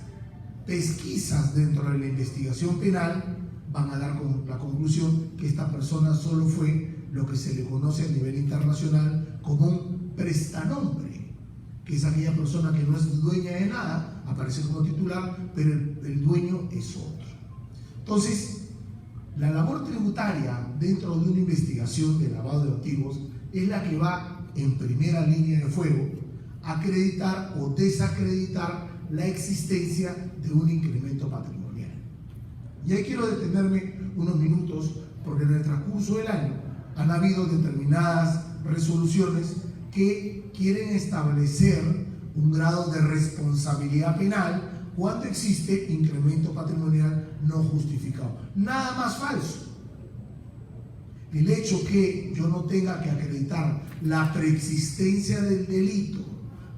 [SPEAKER 3] pesquisas dentro de la investigación penal van a dar con la conclusión que esta persona solo fue lo que se le conoce a nivel internacional como un prestanombre, que es aquella persona que no es dueña de nada, aparece como titular, pero el dueño es otro. Entonces, la labor tributaria dentro de una investigación de lavado de activos es la que va en primera línea de fuego a acreditar o desacreditar la existencia de un incremento patrimonial. Y ahí quiero detenerme unos minutos, porque en el transcurso del año han habido determinadas resoluciones que quieren establecer un grado de responsabilidad penal cuando existe incremento patrimonial no justificado. Nada más falso. El hecho que yo no tenga que acreditar la preexistencia del delito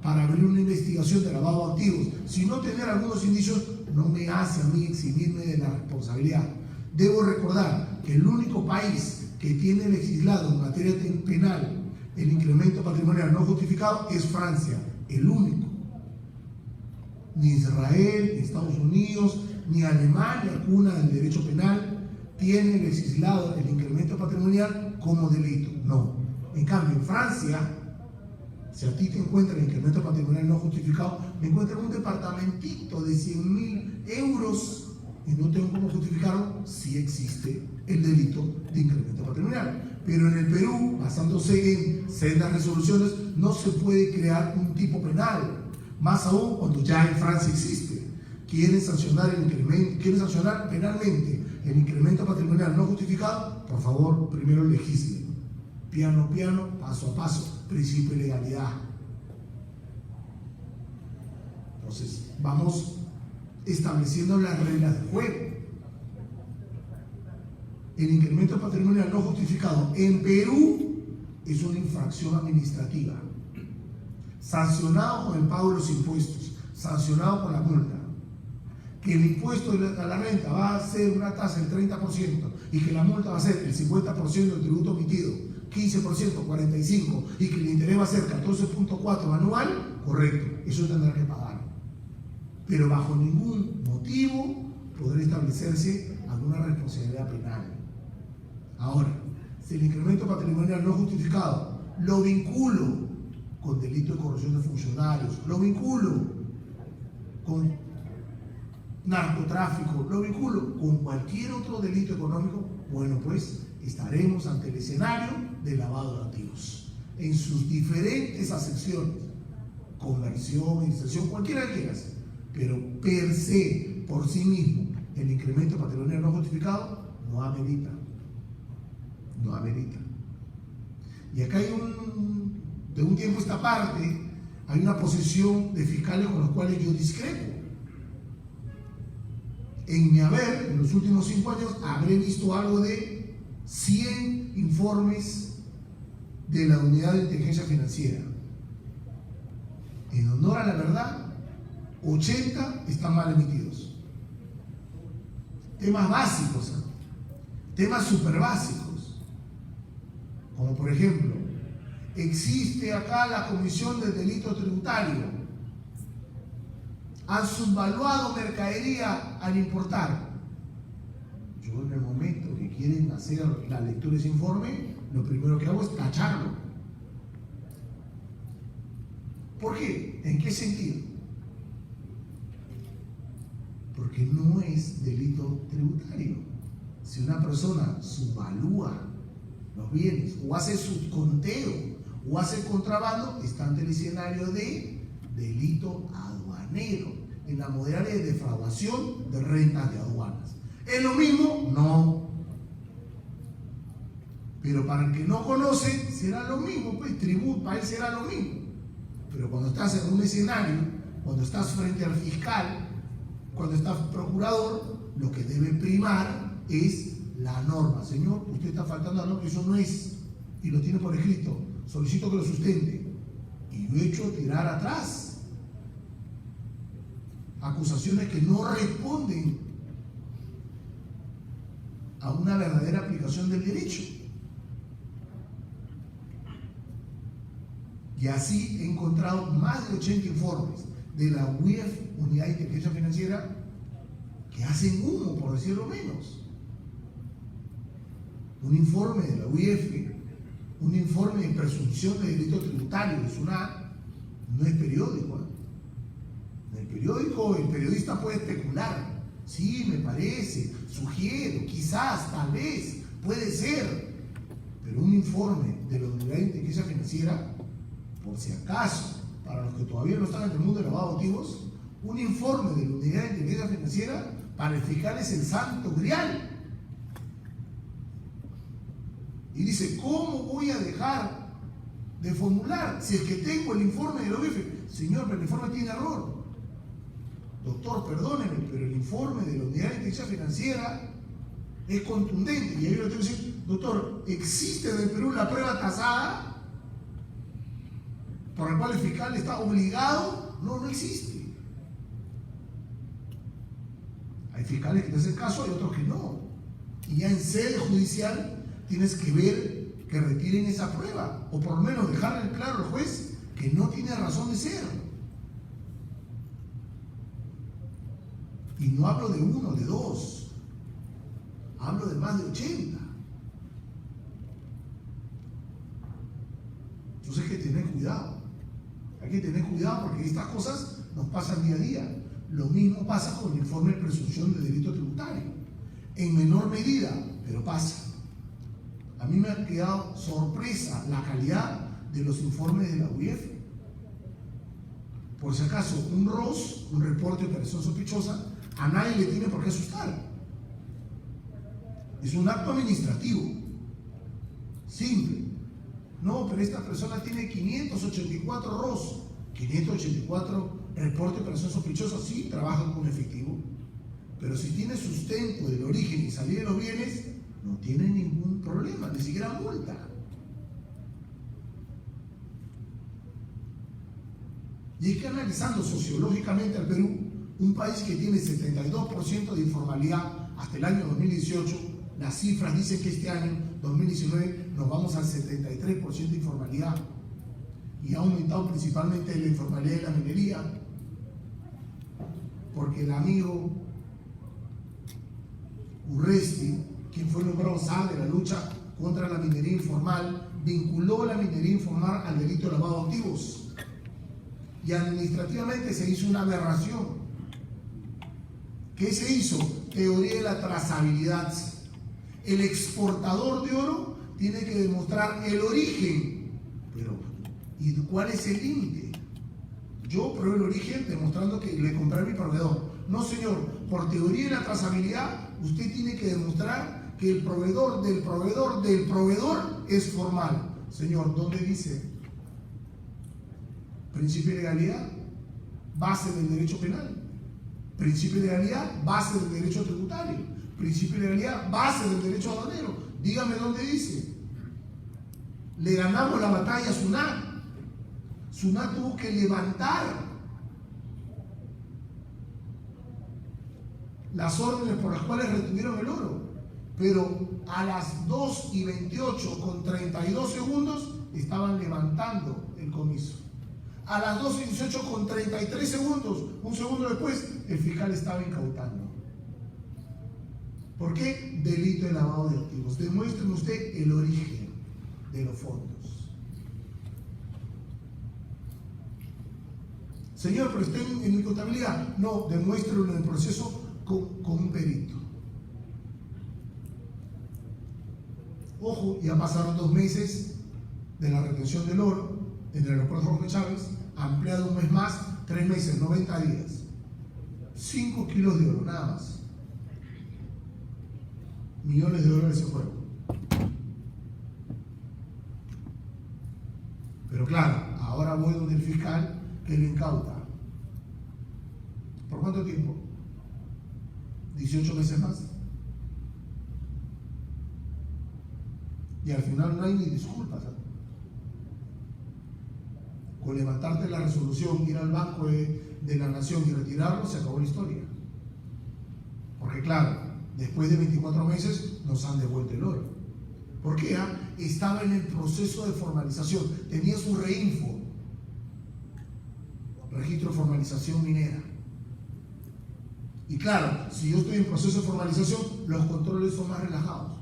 [SPEAKER 3] para abrir una investigación de lavado de activos, sino tener algunos indicios, no me hace a mí eximirme de la responsabilidad. Debo recordar que el único país que tiene legislado en materia penal el incremento patrimonial no justificado es Francia, el único. Ni Israel, ni Estados Unidos, ni Alemania, cuna del derecho penal, tiene legislado el incremento patrimonial como delito. No. En cambio, en Francia, si a ti te encuentran el incremento patrimonial no justificado, me encuentran un departamentito de 100.000 euros y no tengo cómo justificarlo, si existe el delito de incremento patrimonial. Pero en el Perú, basándose en sendas resoluciones, no se puede crear un tipo penal, más aún cuando ya en Francia existe. Quieren sancionar el incremento, quieren sancionar penalmente el incremento patrimonial no justificado. Por favor, primero legislen, piano a piano, paso a paso, principio de legalidad. Entonces, vamos estableciendo las reglas de juego. El incremento patrimonial no justificado en Perú es una infracción administrativa, sancionado con el pago de los impuestos, sancionado con la multa. que el impuesto a la renta va a ser una tasa del 30% y que la multa va a ser el 50% del tributo omitido, 15%, 45%, y que el interés va a ser 14.4% anual, correcto, eso tendrá que pagar. Pero bajo ningún motivo podrá establecerse alguna responsabilidad penal. Ahora, si el incremento patrimonial no justificado lo vinculo con delito de corrupción de funcionarios, lo vinculo con narcotráfico, lo vinculo con cualquier otro delito económico, bueno, pues estaremos ante el escenario de lavado de activos en sus diferentes acepciones, conversión, inserción, cualquiera que quieras, pero per se, por sí mismo, el incremento patrimonial no justificado no amerita. No amerita. Y acá hay de un tiempo a esta parte, hay una posición de fiscales con los cuales yo discrepo. En mi haber, en los últimos 5 años, habré visto algo de 100 informes de la Unidad de Inteligencia Financiera. En honor a la verdad, 80 están mal emitidos. Temas básicos, temas súper básicos, como por ejemplo, existe acá la Comisión del Delito Tributario. Han subvaluado mercadería al importar. Yo en el momento que quieren hacer la lectura de ese informe, lo primero que hago es tacharlo. ¿Por qué? ¿En qué sentido? Porque no es delito tributario. Si una persona subvalúa los bienes o hace subconteo o hace contrabando, está ante el escenario de delito aduanero, en la modalidad de defraudación de rentas de aduanas. ¿Es lo mismo? No. Pero para el que no conoce, será lo mismo, pues tributo, para él será lo mismo. Pero cuando estás en un escenario, cuando estás frente al fiscal, cuando estás procurador, lo que debe primar es la norma. Señor, usted está faltando a la norma, eso no es, y lo tiene por escrito, solicito que lo sustente. Y yo he hecho tirar atrás acusaciones que no responden a una verdadera aplicación del derecho. Y así he encontrado más de 80 informes de la UIF, Unidad de Inteligencia Financiera, que hacen humo, por decirlo menos. Un informe de la UIF, un informe de presunción de delito tributario, no es periódico, ¿eh? En el periódico el periodista puede especular, sí, me parece, sugiero, quizás, tal vez, puede ser, pero un informe de la Unidad de Inteligencia Financiera, por si acaso, para los que todavía no están en el mundo de lavado de activos, un informe de la Unidad de Inteligencia Financiera para el fiscal es el santo grial. Y dice, ¿cómo voy a dejar de formular si es que tengo el informe de la UIF? Señor, pero el informe tiene error. Doctor, perdóneme, pero el informe de la Unidad de Inteligencia Financiera es contundente. Y ahí lo tengo que decir, doctor, ¿existe en el Perú la prueba tasada por la cual el fiscal está obligado? No, no existe. Hay fiscales que te hacen caso, hay otros que no. Y ya en sede judicial tienes que ver que retiren esa prueba, o por lo menos dejarle claro al juez que no tiene razón de ser. Y no hablo de 1, de 2, hablo de más de 80. Entonces hay que tener cuidado. Hay que tener cuidado porque estas cosas nos pasan día a día. Lo mismo pasa con el informe de presunción de delito tributario. En menor medida, pero pasa. A mí me ha quedado sorpresa la calidad de los informes de la UIF. Por si acaso, un ROS, un reporte de operación sospechosa, a nadie le tiene por qué asustar. Es un acto administrativo, simple. No, pero esta persona tiene 584 ROS, 584 reportes de operación sospechosa, sí, trabajan con efectivo. Pero si tiene sustento del origen y salida de los bienes, no tiene ningún problema, ni siquiera multa. Y es que analizando sociológicamente al Perú, Un país que tiene 72% de informalidad hasta el año 2018, las cifras dicen que este año, 2019, nos vamos al 73% de informalidad. Y ha aumentado principalmente la informalidad de la minería, porque el amigo Urresti, quien fue nombrado SAR de la lucha contra la minería informal, vinculó la minería informal al delito de lavado de activos. Y administrativamente se hizo una aberración. ¿Qué se hizo? Teoría de la trazabilidad. El exportador de oro tiene que demostrar el origen. Pero, ¿y cuál es el límite? Yo pruebo el origen demostrando que le compré a mi proveedor. No, señor, por teoría de la trazabilidad, usted tiene que demostrar que el proveedor del proveedor del proveedor es formal. Señor, ¿dónde dice? Principio de legalidad, base del derecho penal. Principio de legalidad, base del derecho tributario. Principio de legalidad, base del derecho aduanero. Dígame dónde dice. Le ganamos la batalla a SUNAT. SUNAT tuvo que levantar las órdenes por las cuales retuvieron el oro. Pero a las 2:28 con 32 segundos estaban levantando el comiso. A las 2:18 con 33 segundos, un segundo después, el fiscal estaba incautando. ¿Por qué? Delito de lavado de activos. Demuéstreme usted el origen de los fondos. Señor, pero está en mi contabilidad. No, demuéstrelo en el proceso con un perito. Ojo, ya pasaron 2 meses de la retención del oro en el aeropuerto Jorge Chávez, ampliado un mes más, 3 meses, 90 días. 5 kilos de oro, nada más. Millones de dólares se fueron. Pero claro, ahora voy donde el fiscal que lo incauta. ¿Por cuánto tiempo? 18 meses más. Y al final no hay ni disculpas. Con levantarte la resolución, ir al Banco de la Nación y retirarlo, se acabó la historia. Porque claro, después de 24 meses nos han devuelto el oro. ¿Por qué? Estaba en el proceso de formalización, tenía su reinfo, registro de formalización minera. Y claro, si yo estoy en proceso de formalización, los controles son más relajados.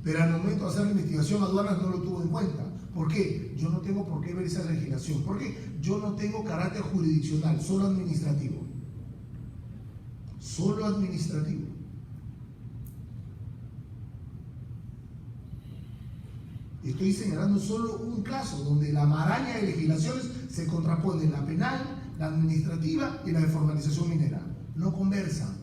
[SPEAKER 3] Pero al momento de hacer la investigación, aduanas no lo tuvo en cuenta. ¿Por qué? Yo no tengo por qué ver esa legislación. ¿Por qué? Yo no tengo carácter jurisdiccional, solo administrativo. Solo administrativo. Estoy señalando solo un caso donde la maraña de legislaciones se contraponen: la penal, la administrativa y la de formalización minera. No conversan.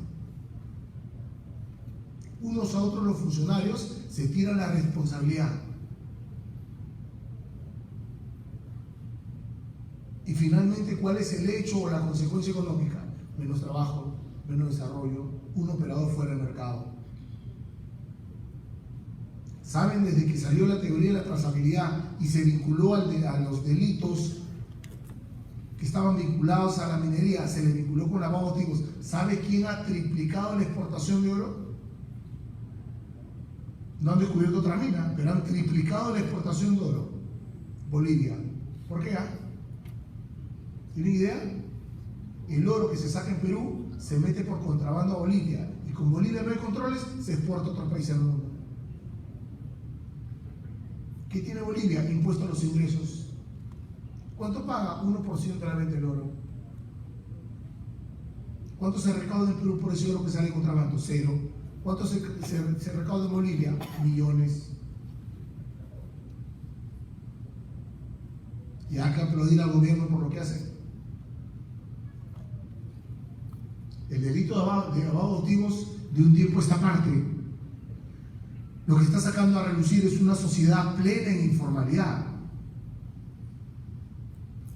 [SPEAKER 3] Unos a otros los funcionarios se tiran la responsabilidad. Y finalmente, ¿cuál es el hecho o la consecuencia económica? Menos trabajo, menos desarrollo, un operador fuera del mercado. ¿Saben? Desde que salió la teoría de la trazabilidad y se vinculó a los delitos que estaban vinculados a la minería, se le vinculó con lavado de activos. ¿Sabe quién ha triplicado la exportación de oro? No han descubierto otra mina, pero han triplicado la exportación de oro. Bolivia. ¿Por qué? ¿Tienen idea? El oro que se saca en Perú se mete por contrabando a Bolivia, y con Bolivia no hay controles, se exporta a otros países del mundo. ¿Qué tiene Bolivia? Impuesto a los ingresos. ¿Cuánto paga? 1% de la venta del oro. ¿Cuánto se recauda en Perú por ese oro que sale de contrabando? 0. ¿Cuánto se recauda en Bolivia? Millones. Y hay que aplaudir al gobierno por lo que hace. El delito de lavado de activos, de un tiempo a esta parte, lo que está sacando a relucir es una sociedad plena en informalidad.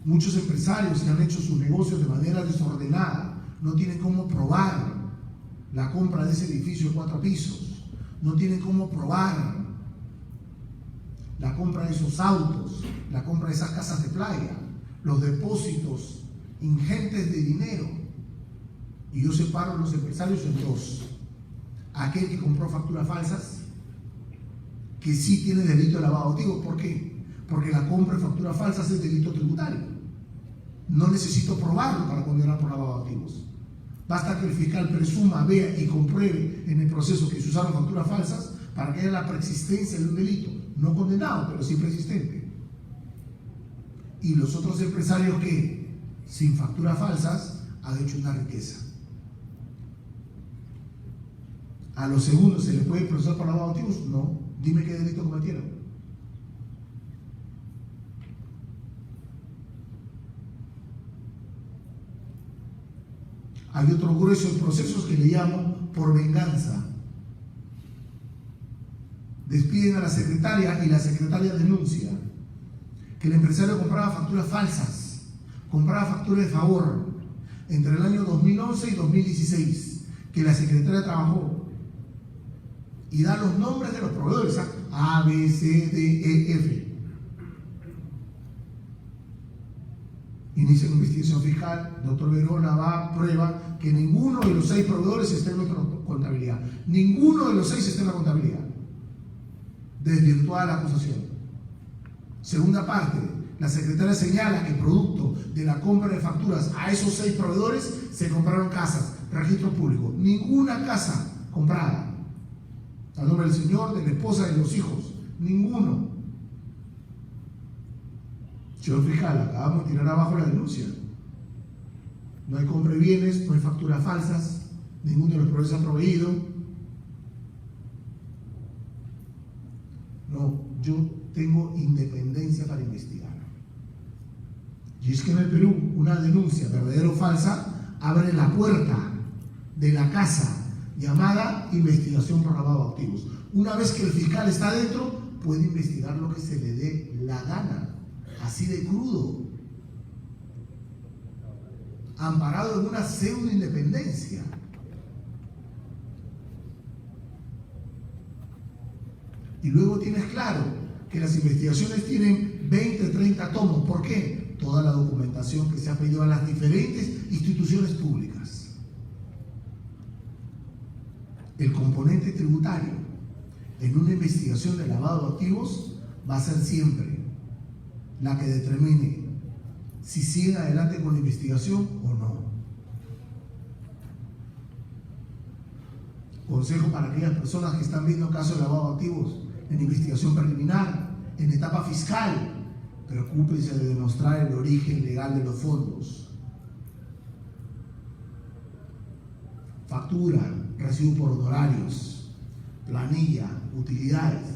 [SPEAKER 3] Muchos empresarios que han hecho sus negocios de manera desordenada no tienen cómo probar la compra de ese edificio de 4 pisos, no tienen cómo probar la compra de esos autos, la compra de esas casas de playa, los depósitos ingentes de dinero. Y yo separo a los empresarios en dos: aquel que compró facturas falsas, que sí tiene delito de lavado de activos. ¿Por qué? Porque la compra de facturas falsas es delito tributario. No necesito probarlo para condenar por lavado de activos. Basta que el fiscal presuma, vea y compruebe en el proceso que se usaron facturas falsas para que haya la preexistencia de un delito, no condenado, pero sí preexistente. Y los otros empresarios que, sin facturas falsas, han hecho una riqueza. ¿A los segundos se le puede procesar por lavado de activos? No. Dime qué delito cometieron. Hay otro grueso de procesos que le llamo por venganza. Despiden a la secretaria y la secretaria denuncia que el empresario compraba facturas falsas, compraba facturas de favor entre el año 2011 y 2016, que la secretaria trabajó y da los nombres de los proveedores: A, B, C, D, E, F. Inicia una investigación fiscal, doctor Verona va, prueba que ninguno de los 6 proveedores está en nuestra contabilidad. Ninguno de los 6 está en la contabilidad. Desvirtuada la acusación. Segunda parte, la secretaria señala que producto de la compra de facturas a esos 6 proveedores se compraron casas, registro público. Ninguna casa comprada a nombre del señor, de la esposa y de los hijos. Ninguno. Señor fiscal, acabamos de tirar abajo la denuncia. No hay compra de bienes, no hay facturas falsas, ninguno de los proveedores ha proveído. No, yo tengo independencia para investigar. Y es que en el Perú una denuncia verdadera o falsa abre la puerta de la casa llamada investigación por lavado de activos. Una vez que el fiscal está dentro, puede investigar lo que se le dé la gana, así de crudo, amparado en una pseudo independencia. Y luego tienes claro que las investigaciones tienen 20, 30 tomos. ¿Por qué? Toda la documentación que se ha pedido a las diferentes instituciones públicas. El componente tributario en una investigación de lavado de activos va a ser siempre la que determine si sigue adelante con la investigación o no. Consejo para aquellas personas que están viendo casos de lavado de activos en investigación preliminar, en etapa fiscal: preocúpense de demostrar el origen legal de los fondos. Factura, recibo por honorarios, planilla, utilidades,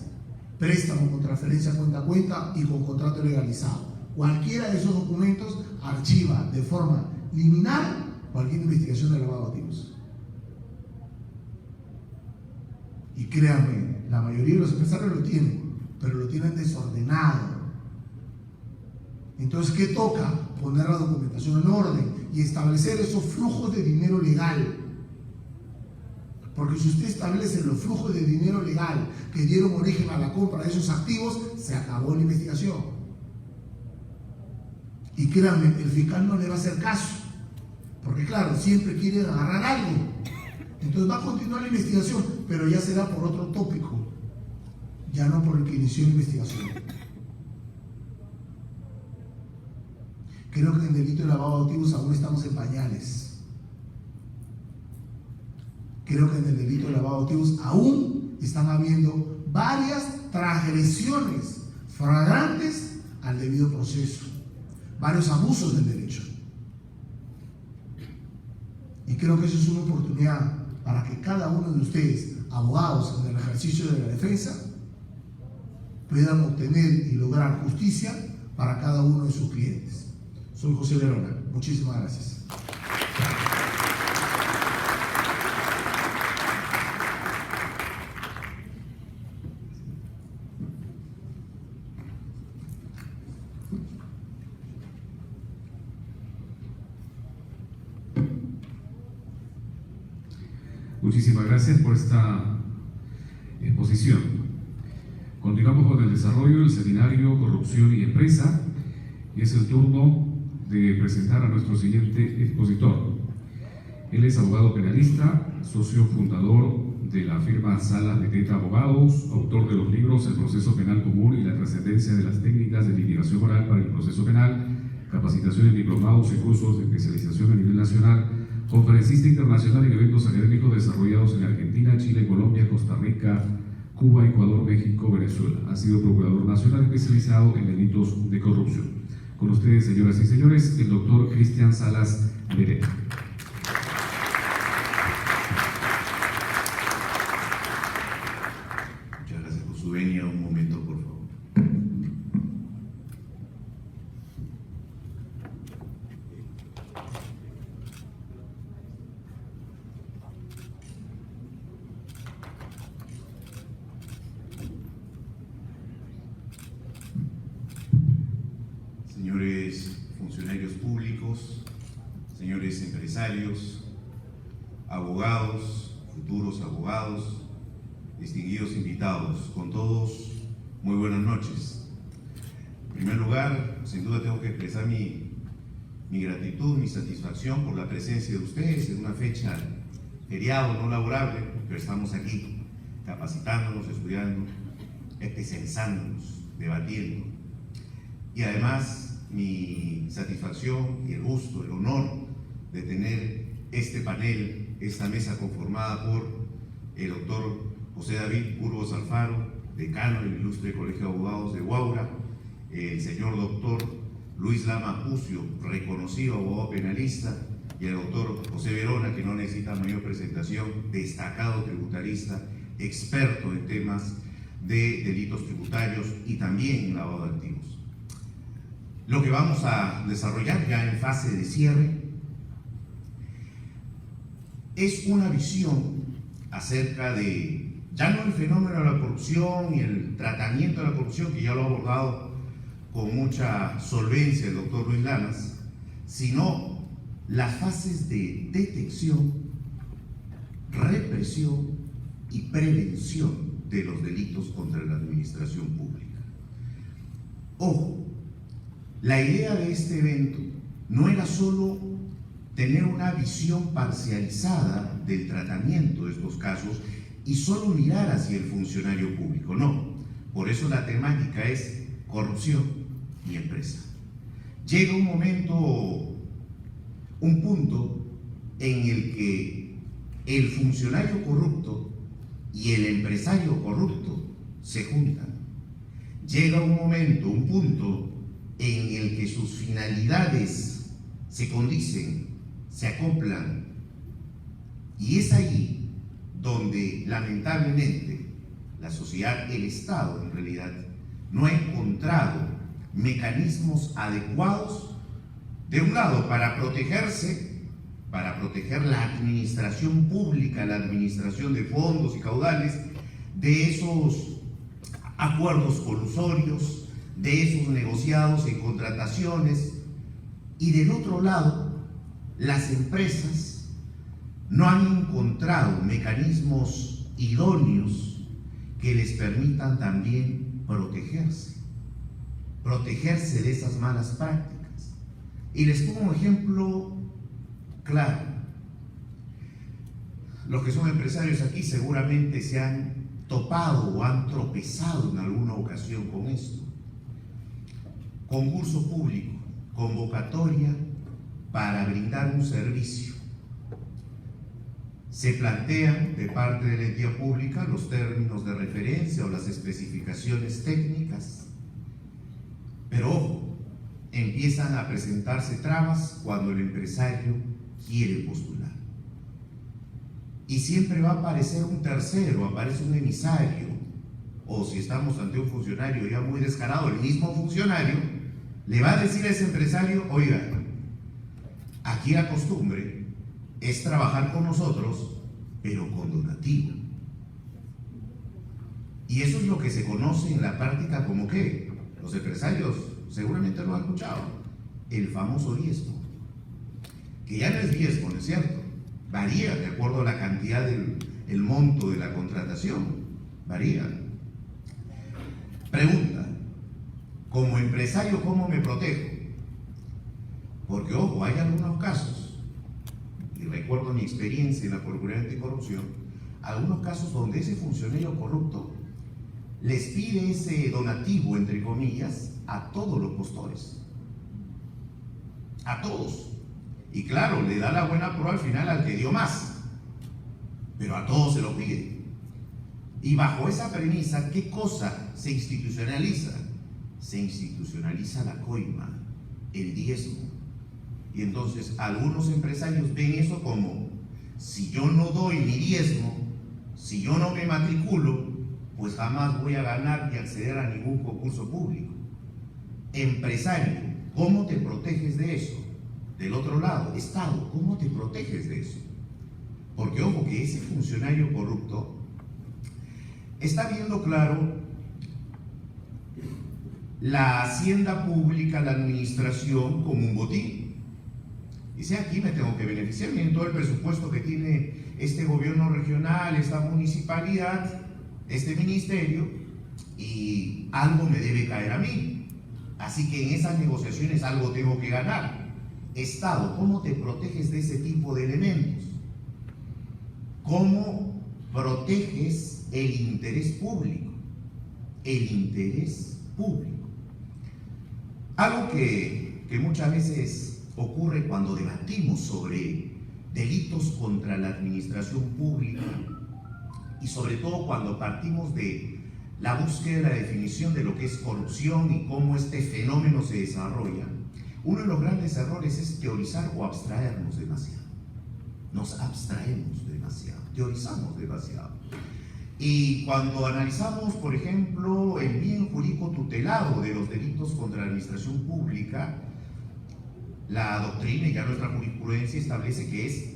[SPEAKER 3] préstamo con transferencia cuenta a cuenta y con contrato legalizado. Cualquiera de esos documentos archiva de forma liminar cualquier investigación de lavado de activos. Y créanme, la mayoría de los empresarios lo tienen, pero lo tienen desordenado. Entonces, ¿qué toca? Poner la documentación en orden y establecer esos flujos de dinero legal. Porque si usted establece los flujos de dinero legal que dieron origen a la compra de esos activos, se acabó la investigación. Y créanme, el fiscal no le va a hacer caso, porque claro, siempre quiere agarrar algo. Entonces va a continuar la investigación, pero ya será por otro tópico, ya no por el que inició la investigación. Creo que en el delito de lavado de activos aún estamos en pañales. Creo que en el delito de lavado de activos aún están habiendo varias transgresiones flagrantes al debido proceso, varios abusos del derecho. Y creo que eso es una oportunidad para que cada uno de ustedes, abogados en el ejercicio de la defensa, puedan obtener y lograr justicia para cada uno de sus clientes. Soy José Verona. Muchísimas gracias.
[SPEAKER 4] Muchísimas gracias por esta exposición. Continuamos con el desarrollo del seminario Corrupción y Empresa, y es el turno de presentar a nuestro siguiente expositor. Él es abogado penalista, socio fundador de la firma Salas Beteta Abogados, autor de los libros El proceso penal común y la trascendencia de las técnicas de litigación oral para el proceso penal, capacitación en diplomados y cursos de especialización a nivel nacional, conferencista internacional en eventos académicos desarrollados en Argentina, Chile, Colombia, Costa Rica, Cuba, Ecuador, México, Venezuela. Ha sido procurador nacional especializado en delitos de corrupción. Con ustedes, señoras y señores, el doctor Cristian Salas Beteta.
[SPEAKER 5] Muchas gracias por su venia. Un momento, por favor. Señores funcionarios públicos, señores empresarios, abogados, futuros abogados, distinguidos invitados, con todos, muy buenas noches. En primer lugar, sin duda tengo que expresar mi gratitud, mi satisfacción por la presencia de ustedes en una fecha feriado, no laborable, pero estamos aquí capacitándonos, estudiando, especializándonos, debatiendo. Y además, mi satisfacción y el gusto, el honor de tener este panel, esta mesa conformada por el doctor José David Burgos Alfaro, decano del Ilustre Colegio de Abogados de Huaura, el señor doctor Luis Lama Pucio, reconocido abogado penalista, y el doctor José Verona, que no necesita mayor presentación, destacado tributarista, experto en temas de delitos tributarios y también lavado de activos. Lo que vamos a desarrollar ya en fase de cierre es una visión acerca de, ya no el fenómeno de la corrupción y el tratamiento de la corrupción, que ya lo ha abordado con mucha solvencia el doctor Luis Lamas, sino las fases de detección, represión y prevención de los delitos contra la administración pública. Ojo, la idea de este evento no era solo tener una visión parcializada del tratamiento de estos casos y solo mirar hacia el funcionario público, no. Por eso la temática es corrupción y empresa. Llega un momento, un punto en el que el funcionario corrupto y el empresario corrupto se juntan. Llega un momento, un punto en el que sus finalidades se condicen, se acoplan, y es ahí donde lamentablemente la sociedad, el Estado en realidad, no ha encontrado mecanismos adecuados, de un lado para protegerse, para proteger la administración pública, la administración de fondos y caudales, de esos acuerdos colusorios, de esos negociados en contrataciones, y del otro lado, las empresas no han encontrado mecanismos idóneos que les permitan también protegerse de esas malas prácticas. Y les pongo un ejemplo claro. Los que son empresarios aquí seguramente se han topado o han tropezado en alguna ocasión con esto. Concurso público, convocatoria para brindar un servicio. Se plantean de parte de la entidad pública los términos de referencia o las especificaciones técnicas, pero ojo, empiezan a presentarse trabas cuando el empresario quiere postular. Y siempre va a aparecer un tercero, aparece un emisario, o si estamos ante un funcionario ya muy descarado, el mismo funcionario le va a decir a ese empresario: oiga, aquí la costumbre es trabajar con nosotros, pero con donativo. Y eso es lo que se conoce en la práctica como que los empresarios seguramente lo han escuchado, el famoso diezmo, que ya no es diezmo, ¿no es cierto? Varía de acuerdo a la cantidad del monto de la contratación, varía. Pregunta: como empresario, ¿cómo me protejo? Porque, ojo, hay algunos casos, y recuerdo mi experiencia en la Procuraduría Anticorrupción, algunos casos donde ese funcionario corrupto les pide ese donativo, entre comillas, a todos los postores. A todos. Y claro, le da la buena prueba al final al que dio más. Pero a todos se lo pide. Y bajo esa premisa, ¿qué cosa se institucionaliza? Se institucionaliza la coima, el diezmo. Y entonces algunos empresarios ven eso como, si yo no doy mi diezmo, si yo no me matriculo, pues jamás voy a ganar ni acceder a ningún concurso público. Empresario, ¿cómo te proteges de eso? Del otro lado, Estado, ¿cómo te proteges de eso? Porque ojo que ese funcionario corrupto está viendo claro la hacienda pública, la administración como un botín. Dice, aquí me tengo que beneficiar, miren todo el presupuesto que tiene este gobierno regional, esta municipalidad, este ministerio, y algo me debe caer a mí. Así que en esas negociaciones algo tengo que ganar. Estado, ¿cómo te proteges de ese tipo de elementos? ¿Cómo proteges el interés público? El interés público. Algo que muchas veces ocurre cuando debatimos sobre delitos contra la administración pública y sobre todo cuando partimos de la búsqueda de la definición de lo que es corrupción y cómo este fenómeno se desarrolla, uno de los grandes errores es teorizar o abstraernos demasiado. Nos abstraemos demasiado, teorizamos demasiado. Y cuando analizamos, por ejemplo, el bien jurídico tutelado de los delitos contra la administración pública, la doctrina y ya nuestra jurisprudencia establece que es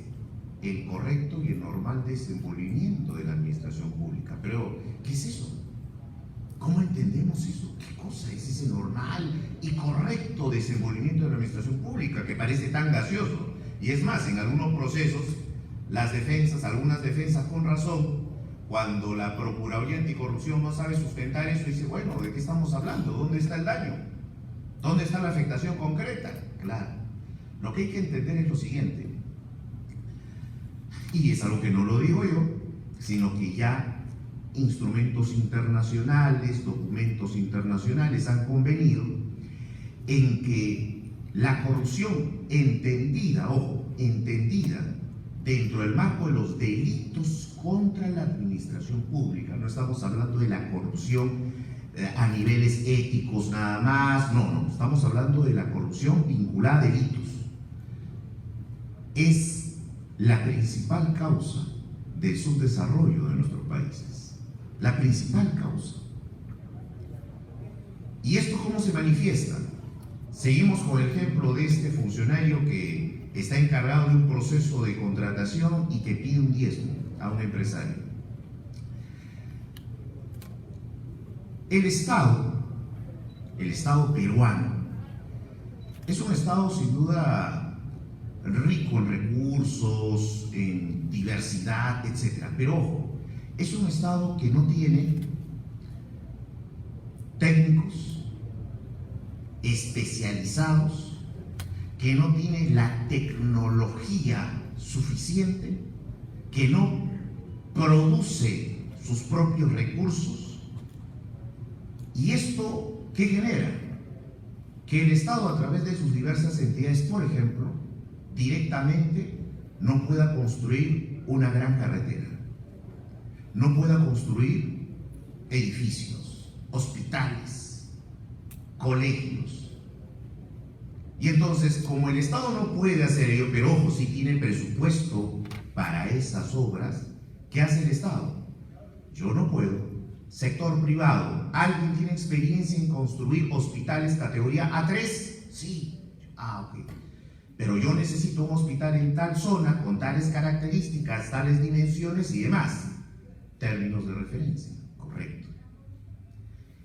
[SPEAKER 5] el correcto y el normal desenvolvimiento de la administración pública. Pero, ¿qué es eso? ¿Cómo entendemos eso? ¿Qué cosa es ese normal y correcto desenvolvimiento de la administración pública que parece tan gaseoso? Y es más, en algunos procesos, las defensas, algunas defensas con razón, cuando la Procuraduría Anticorrupción no sabe sustentar eso, dice, bueno, ¿de qué estamos hablando? ¿Dónde está el daño? ¿Dónde está la afectación concreta? Claro, lo que hay que entender es lo siguiente, y es algo que no lo digo yo, sino que ya instrumentos internacionales, documentos internacionales han convenido en que la corrupción entendida, ojo, entendida dentro del marco de los delitos contra la administración pública, no estamos hablando de la corrupción a niveles éticos nada más, no, estamos hablando de la corrupción vinculada a delitos. Es la principal causa del subdesarrollo de nuestros países, la principal causa. ¿Y esto cómo se manifiesta? Seguimos con el ejemplo de este funcionario que está encargado de un proceso de contratación y que pide un diezmo a un empresario. El Estado peruano, es un Estado sin duda rico en recursos, en diversidad, etc. Pero ojo, es un Estado que no tiene técnicos especializados, que no tiene la tecnología suficiente, que no produce sus propios recursos. ¿Y esto qué genera? Que el Estado, a través de sus diversas entidades, por ejemplo, directamente no pueda construir una gran carretera, no pueda construir edificios, hospitales, colegios. Y entonces, como el Estado no puede hacer ello, pero ojo, sí tiene presupuesto para esas obras, ¿qué hace el Estado? Yo no puedo. Sector privado, ¿alguien tiene experiencia en construir hospitales categoría A3? Sí. Ok. Pero yo necesito un hospital en tal zona, con tales características, tales dimensiones y demás. Términos de referencia, correcto.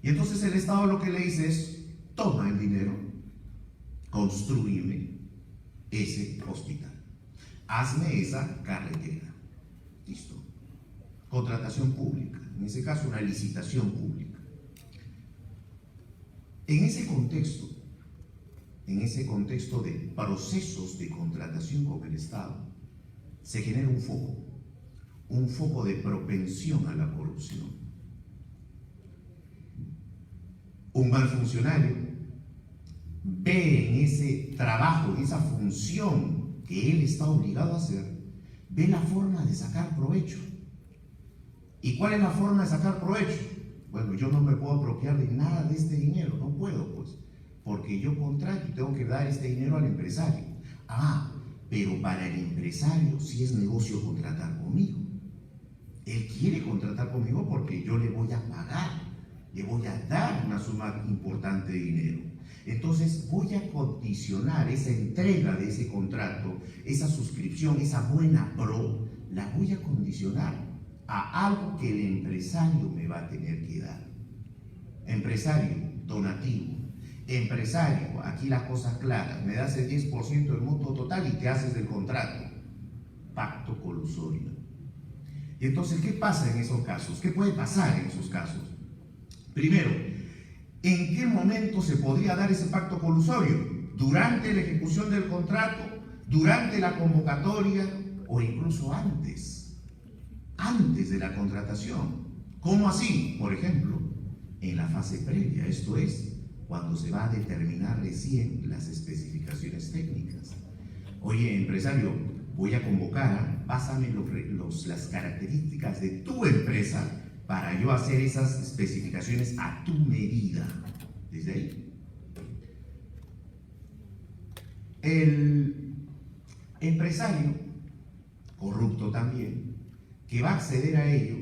[SPEAKER 5] Y entonces el Estado lo que le dice es, toma el dinero, construyeme ese hospital, hazme esa carretera. Listo. Contratación pública, en ese caso una licitación pública. En ese contexto, en ese contexto de procesos de contratación con el Estado, se genera un foco de propensión a la corrupción. Un mal funcionario ve en ese trabajo, en esa función que él está obligado a hacer, ve la forma de sacar provecho. ¿Y cuál es la forma de sacar provecho? Bueno, yo no me puedo apropiar de nada de este dinero, no puedo, pues, porque yo contrato y tengo que dar este dinero al empresario. Ah, pero para el empresario sí es negocio contratar conmigo. Él quiere contratar conmigo porque yo le voy a pagar, le voy a dar una suma importante de dinero. Entonces voy a condicionar esa entrega de ese contrato, esa suscripción, esa buena pro, la voy a condicionar a algo que el empresario me va a tener que dar. Empresario, donativo. Empresario, aquí las cosas claras, me das el 10% del monto total y te haces del contrato. Pacto colusorio. Y entonces, ¿qué pasa en esos casos? ¿Qué puede pasar en esos casos? Primero, ¿en qué momento se podría dar ese pacto colusorio? ¿Durante la ejecución del contrato? ¿Durante la convocatoria? ¿O incluso antes? Antes de la contratación. ¿Cómo así? Por ejemplo, en la fase previa, esto es, cuando se va a determinar recién las especificaciones técnicas. Oye, empresario, voy a convocar, pásame las características de tu empresa para yo hacer esas especificaciones a tu medida. Desde ahí. El empresario, corrupto también, que va a acceder a ello,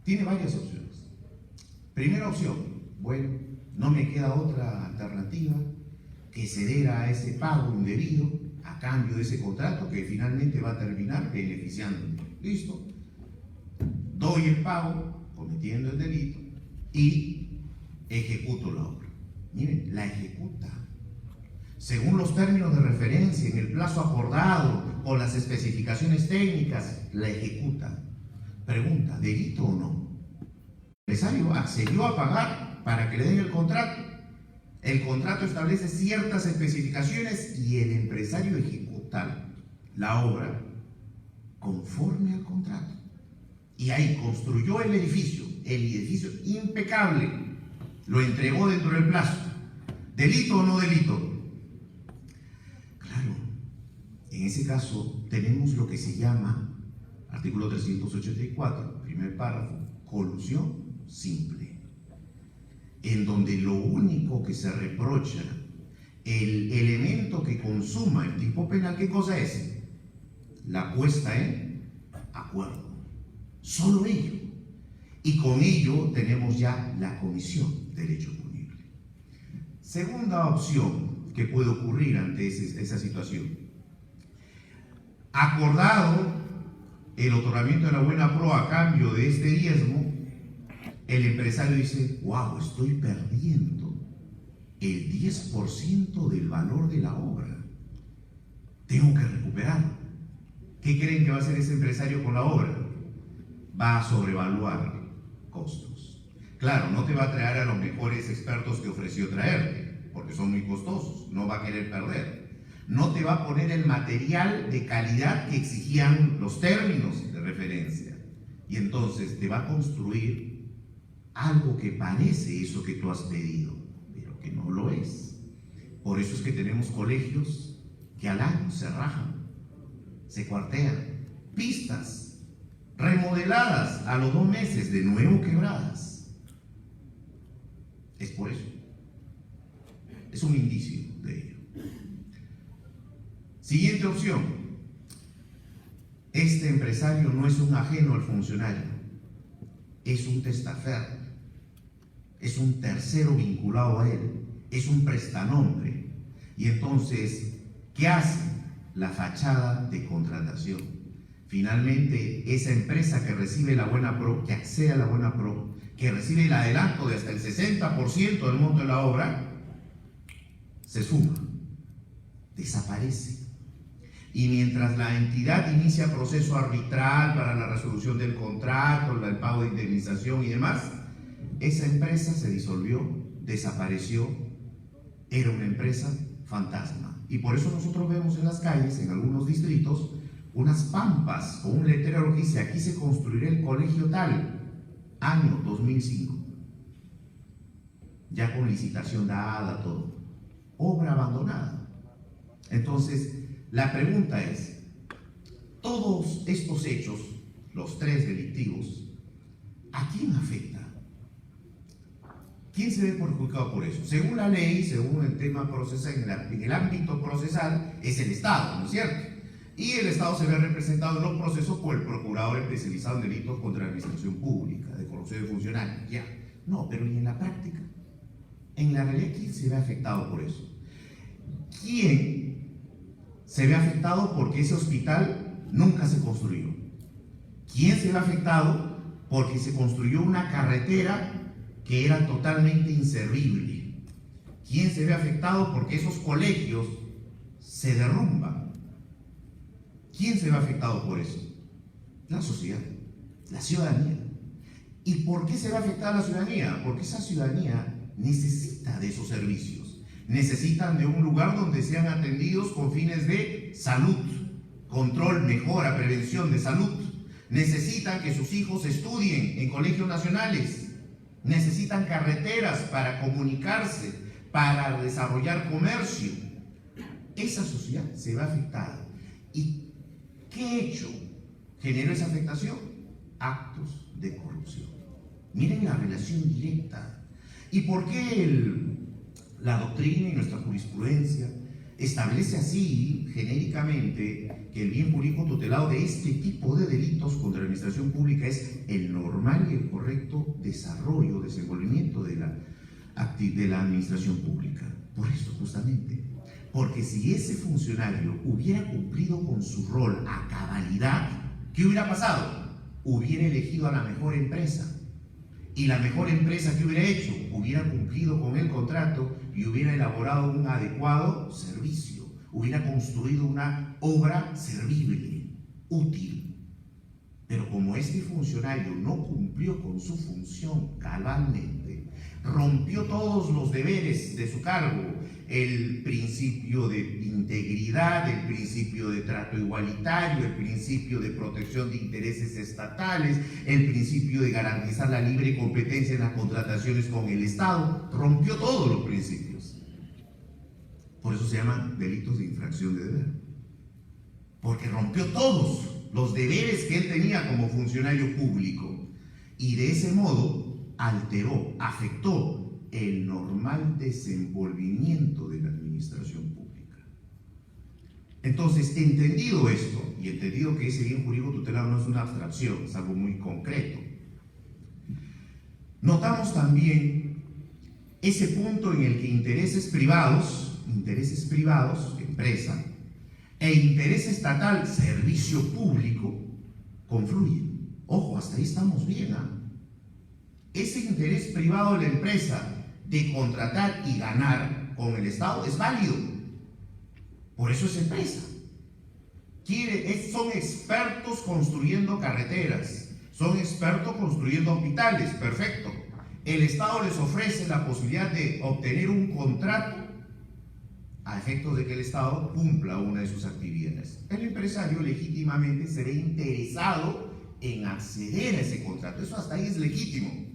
[SPEAKER 5] tiene varias opciones. Primera opción, bueno, no me queda otra alternativa que ceder a ese pago indebido a cambio de ese contrato que finalmente va a terminar beneficiándome. ¿Listo? Doy el pago, cometiendo el delito, y ejecuto la obra. Miren, la ejecuta. Según los términos de referencia, en el plazo acordado, con las especificaciones técnicas, la ejecuta. Pregunta, ¿delito o no? El empresario accedió a pagar para que le den el contrato. El contrato establece ciertas especificaciones y el empresario ejecuta la obra conforme al contrato. Y ahí construyó el edificio impecable, lo entregó dentro del plazo. ¿Delito o no delito? Claro, en ese caso tenemos lo que se llama, artículo 384, primer párrafo, colusión simple, en donde lo único que se reprocha, el elemento que consuma el tipo penal, ¿qué cosa es? La puesta en acuerdo. Solo ello. Y con ello tenemos ya la comisión del hecho punible. Segunda opción que puede ocurrir ante esa situación. Acordado el otorgamiento de la buena pro a cambio de este diezmo, el empresario dice, wow, estoy perdiendo el 10% del valor de la obra. Tengo que recuperar. ¿Qué creen que va a hacer ese empresario con la obra? Va a sobrevaluar costos. Claro, no te va a traer a los mejores expertos que ofreció traerte, porque son muy costosos, no va a querer perder. No te va a poner el material de calidad que exigían los términos de referencia. Y entonces te va a construir algo que parece eso que tú has pedido, pero que no lo es. Por eso es que tenemos colegios que al año se rajan, se cuartean, pistas remodeladas a los 2 meses, de nuevo quebradas. Es por eso. Es un indicio de ello. Siguiente opción. Este empresario no es un ajeno al funcionario, es un testaferro, es un tercero vinculado a él, es un prestanombre. Y entonces, ¿qué hace? La fachada de contratación. Finalmente, esa empresa que recibe la buena pro, que accede a la buena pro, que recibe el adelanto de hasta el 60% del monto de la obra, se suma, desaparece. Y mientras la entidad inicia proceso arbitral para la resolución del contrato, el pago de indemnización y demás, esa empresa se disolvió, desapareció era una empresa fantasma. Y por eso nosotros vemos en las calles, en algunos distritos, unas pampas con un letrero que dice: aquí se construirá el colegio tal, año 2005. Ya con licitación dada, todo. Obra abandonada. Entonces, la pregunta es, todos estos hechos, los 3 delictivos, ¿a quién afecta? ¿Quién se ve perjudicado por eso? Según la ley, según el tema procesal, en el ámbito procesal, es el Estado, ¿no es cierto? Y el Estado se ve representado en los procesos por el procurador especializado en delitos contra la administración pública, de corrupción de funcionarios, ya. No, pero ¿y en la práctica? En la realidad, ¿quién se ve afectado por eso? ¿Quién se ve afectado porque ese hospital nunca se construyó? ¿Quién se ve afectado porque se construyó una carretera que era totalmente inservible? ¿Quién se ve afectado porque esos colegios se derrumban? ¿Quién se ve afectado por eso? La sociedad, la ciudadanía. ¿Y por qué se ve afectada la ciudadanía? Porque esa ciudadanía necesita de esos servicios. Necesitan de un lugar donde sean atendidos con fines de salud, control, mejora, prevención de salud. Necesitan que sus hijos estudien en colegios nacionales. Necesitan carreteras para comunicarse, para desarrollar comercio. Esa sociedad se ve afectada. ¿Y qué hecho generó esa afectación? Actos de corrupción. Miren la relación directa. ¿Y por qué la doctrina y nuestra jurisprudencia establece así, genéricamente, que el bien jurídico tutelado de este tipo de delitos contra la administración pública es el normal y el correcto desarrollo, desenvolvimiento de la administración pública? Por eso, justamente. Porque si ese funcionario hubiera cumplido con su rol a cabalidad, ¿qué hubiera pasado? Hubiera elegido a la mejor empresa. Y la mejor empresa, ¿qué hubiera hecho? Hubiera cumplido con el contrato y hubiera elaborado un adecuado servicio. Hubiera construido una obra servible, útil. Pero como este funcionario no cumplió con su función cabalmente, rompió todos los deberes de su cargo, el principio de integridad, el principio de trato igualitario, el principio de protección de intereses estatales, el principio de garantizar la libre competencia en las contrataciones con el Estado, rompió todos los principios. Por eso se llaman delitos de infracción de deber, porque rompió todos los deberes que él tenía como funcionario público y de ese modo alteró, afectó el normal desenvolvimiento de la administración pública. Entonces, entendido esto y entendido que ese bien jurídico tutelado no es una abstracción, es algo muy concreto, notamos también ese punto en el que intereses privados, empresa, e interés estatal, servicio público, confluyen. Ojo, hasta ahí estamos bien, ¿eh? Ese interés privado de la empresa de contratar y ganar con el Estado es válido. Por eso es empresa. Son expertos construyendo carreteras, son expertos construyendo hospitales, perfecto. El Estado les ofrece la posibilidad de obtener un contrato a efectos de que el Estado cumpla una de sus actividades. El empresario legítimamente se ve interesado en acceder a ese contrato. Eso hasta ahí es legítimo.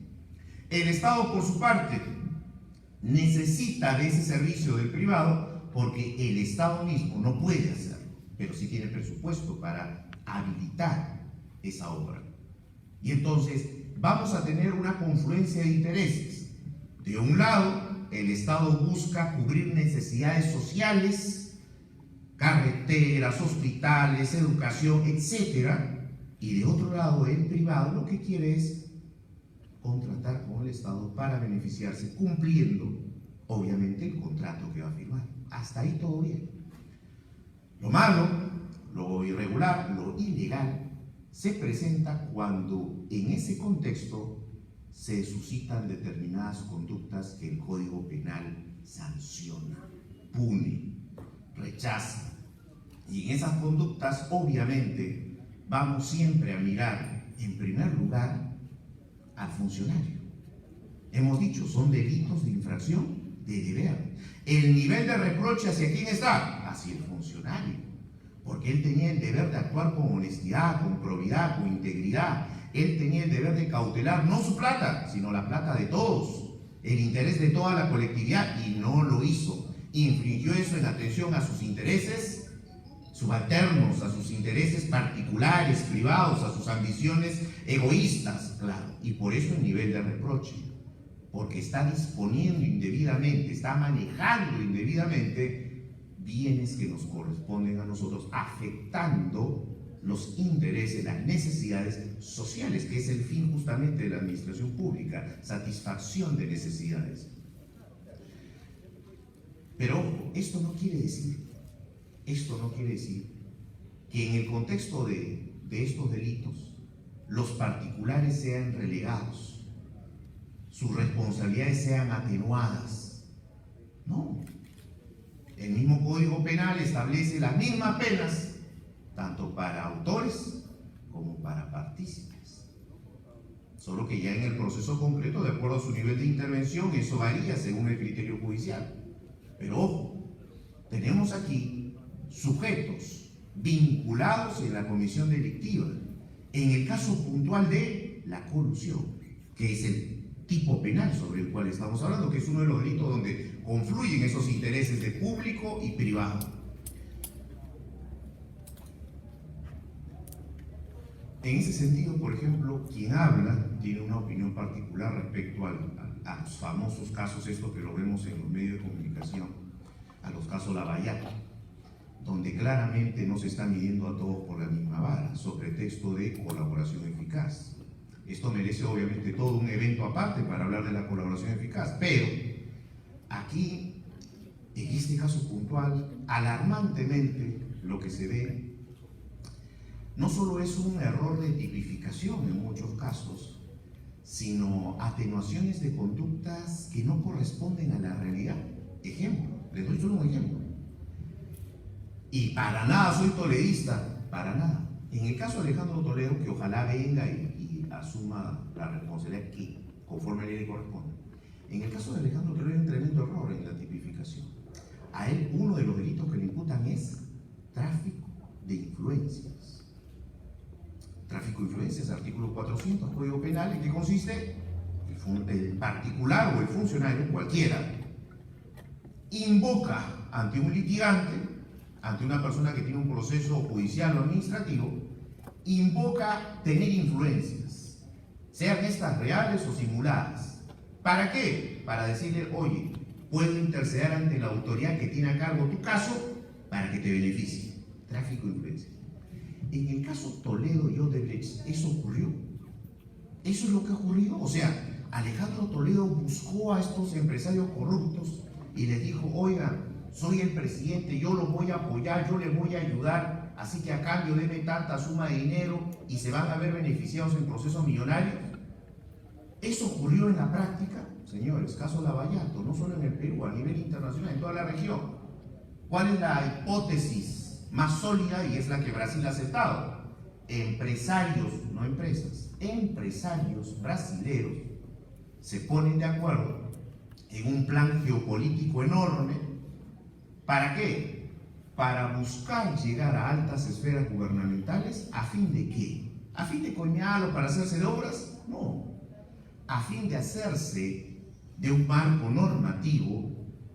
[SPEAKER 5] El Estado, por su parte, necesita de ese servicio del privado porque el Estado mismo no puede hacerlo, pero sí tiene presupuesto para habilitar esa obra. Y entonces vamos a tener una confluencia de intereses. De un lado, el Estado busca cubrir necesidades sociales, carreteras, hospitales, educación, etc. Y de otro lado, el privado lo que quiere es contratar con el Estado para beneficiarse, cumpliendo, obviamente, el contrato que va a firmar. Hasta ahí todo bien. Lo malo, lo irregular, lo ilegal, se presenta cuando en ese contexto se suscitan determinadas conductas que el Código Penal sanciona, pune, rechaza. Y en esas conductas, obviamente, vamos siempre a mirar, en primer lugar, al funcionario. Hemos dicho, son delitos de infracción de deber. El nivel de reproche ¿hacia quién está? Hacia el funcionario, porque él tenía el deber de actuar con honestidad, con probidad, con integridad. Él tenía el deber de cautelar no su plata, sino la plata de todos, el interés de toda la colectividad, y no lo hizo. Infringió eso en atención a sus intereses subalternos, a sus intereses particulares, privados, a sus ambiciones egoístas, claro. Y por eso el nivel de reproche, porque está disponiendo indebidamente, está manejando indebidamente bienes que nos corresponden a nosotros, afectando los intereses, las necesidades sociales, que es el fin justamente de la administración pública, satisfacción de necesidades. Pero ojo, esto no quiere decir que en el contexto de estos delitos los particulares sean relegados, sus responsabilidades sean atenuadas. No. El mismo Código Penal establece las mismas penas tanto para autores como para partícipes. Solo que ya en el proceso concreto, de acuerdo a su nivel de intervención, eso varía según el criterio judicial. Pero ojo, tenemos aquí sujetos vinculados en la comisión delictiva, en el caso puntual de la colusión, que es el tipo penal sobre el cual estamos hablando, que es uno de los delitos donde confluyen esos intereses de público y privado. En ese sentido, por ejemplo, quien habla tiene una opinión particular respecto a los famosos casos, estos que lo vemos en los medios de comunicación, a los casos Lavallato, donde claramente no se está midiendo a todos por la misma vara, sobre pretexto de colaboración eficaz. Esto merece obviamente todo un evento aparte para hablar de la colaboración eficaz, pero aquí, en este caso puntual, alarmantemente lo que se ve no solo es un error de tipificación en muchos casos, sino atenuaciones de conductas que no corresponden a la realidad. Ejemplo, les doy solo un ejemplo. Y para nada soy toledista, para nada. En el caso de Alejandro Toledo, que ojalá venga y asuma la responsabilidad que conforme a la ley le corresponde. En el caso de Alejandro Toledo hay un tremendo error en la tipificación. A él uno de los delitos que le imputan es tráfico de influencias. Tráfico de influencias, artículo 400, Código Penal, ¿en qué consiste? El particular o el funcionario, cualquiera, invoca ante un litigante, ante una persona que tiene un proceso judicial o administrativo, invoca tener influencias, sean estas reales o simuladas. ¿Para qué? Para decirle, oye, puedo interceder ante la autoridad que tiene a cargo tu caso para que te beneficie. Tráfico de influencias. En el caso Toledo y Odebrecht, ¿eso ocurrió? ¿Eso es lo que ha ocurrido? O sea, Alejandro Toledo buscó a estos empresarios corruptos y les dijo, oiga, soy el presidente, yo los voy a apoyar, yo les voy a ayudar, así que a cambio denme tanta suma de dinero y se van a ver beneficiados en procesos millonarios. ¿Eso ocurrió en la práctica? Señores, caso Lavallato, no solo en el Perú, a nivel internacional, en toda la región. ¿Cuál es la hipótesis más sólida? Y es la que Brasil ha aceptado. Empresarios, no empresas, empresarios brasileros se ponen de acuerdo en un plan geopolítico enorme. ¿Para qué? Para buscar llegar a altas esferas gubernamentales. ¿A fin de qué? ¿A fin de coñarlo para hacerse de obras? No. A fin de hacerse de un marco normativo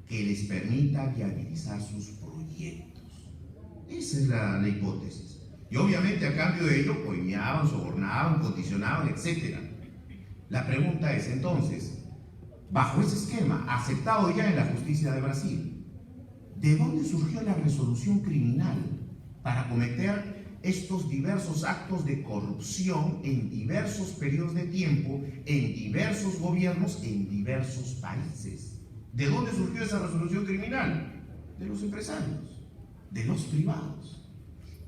[SPEAKER 5] que les permita viabilizar sus proyectos. Esa es la hipótesis. Y obviamente a cambio de ello coimeaban, sobornaban, condicionaban, etc. La pregunta es entonces, bajo ese esquema, aceptado ya en la justicia de Brasil, ¿de dónde surgió la resolución criminal para cometer estos diversos actos de corrupción en diversos periodos de tiempo, en diversos gobiernos, en diversos países? ¿De dónde surgió esa resolución criminal? De los empresarios, de los privados.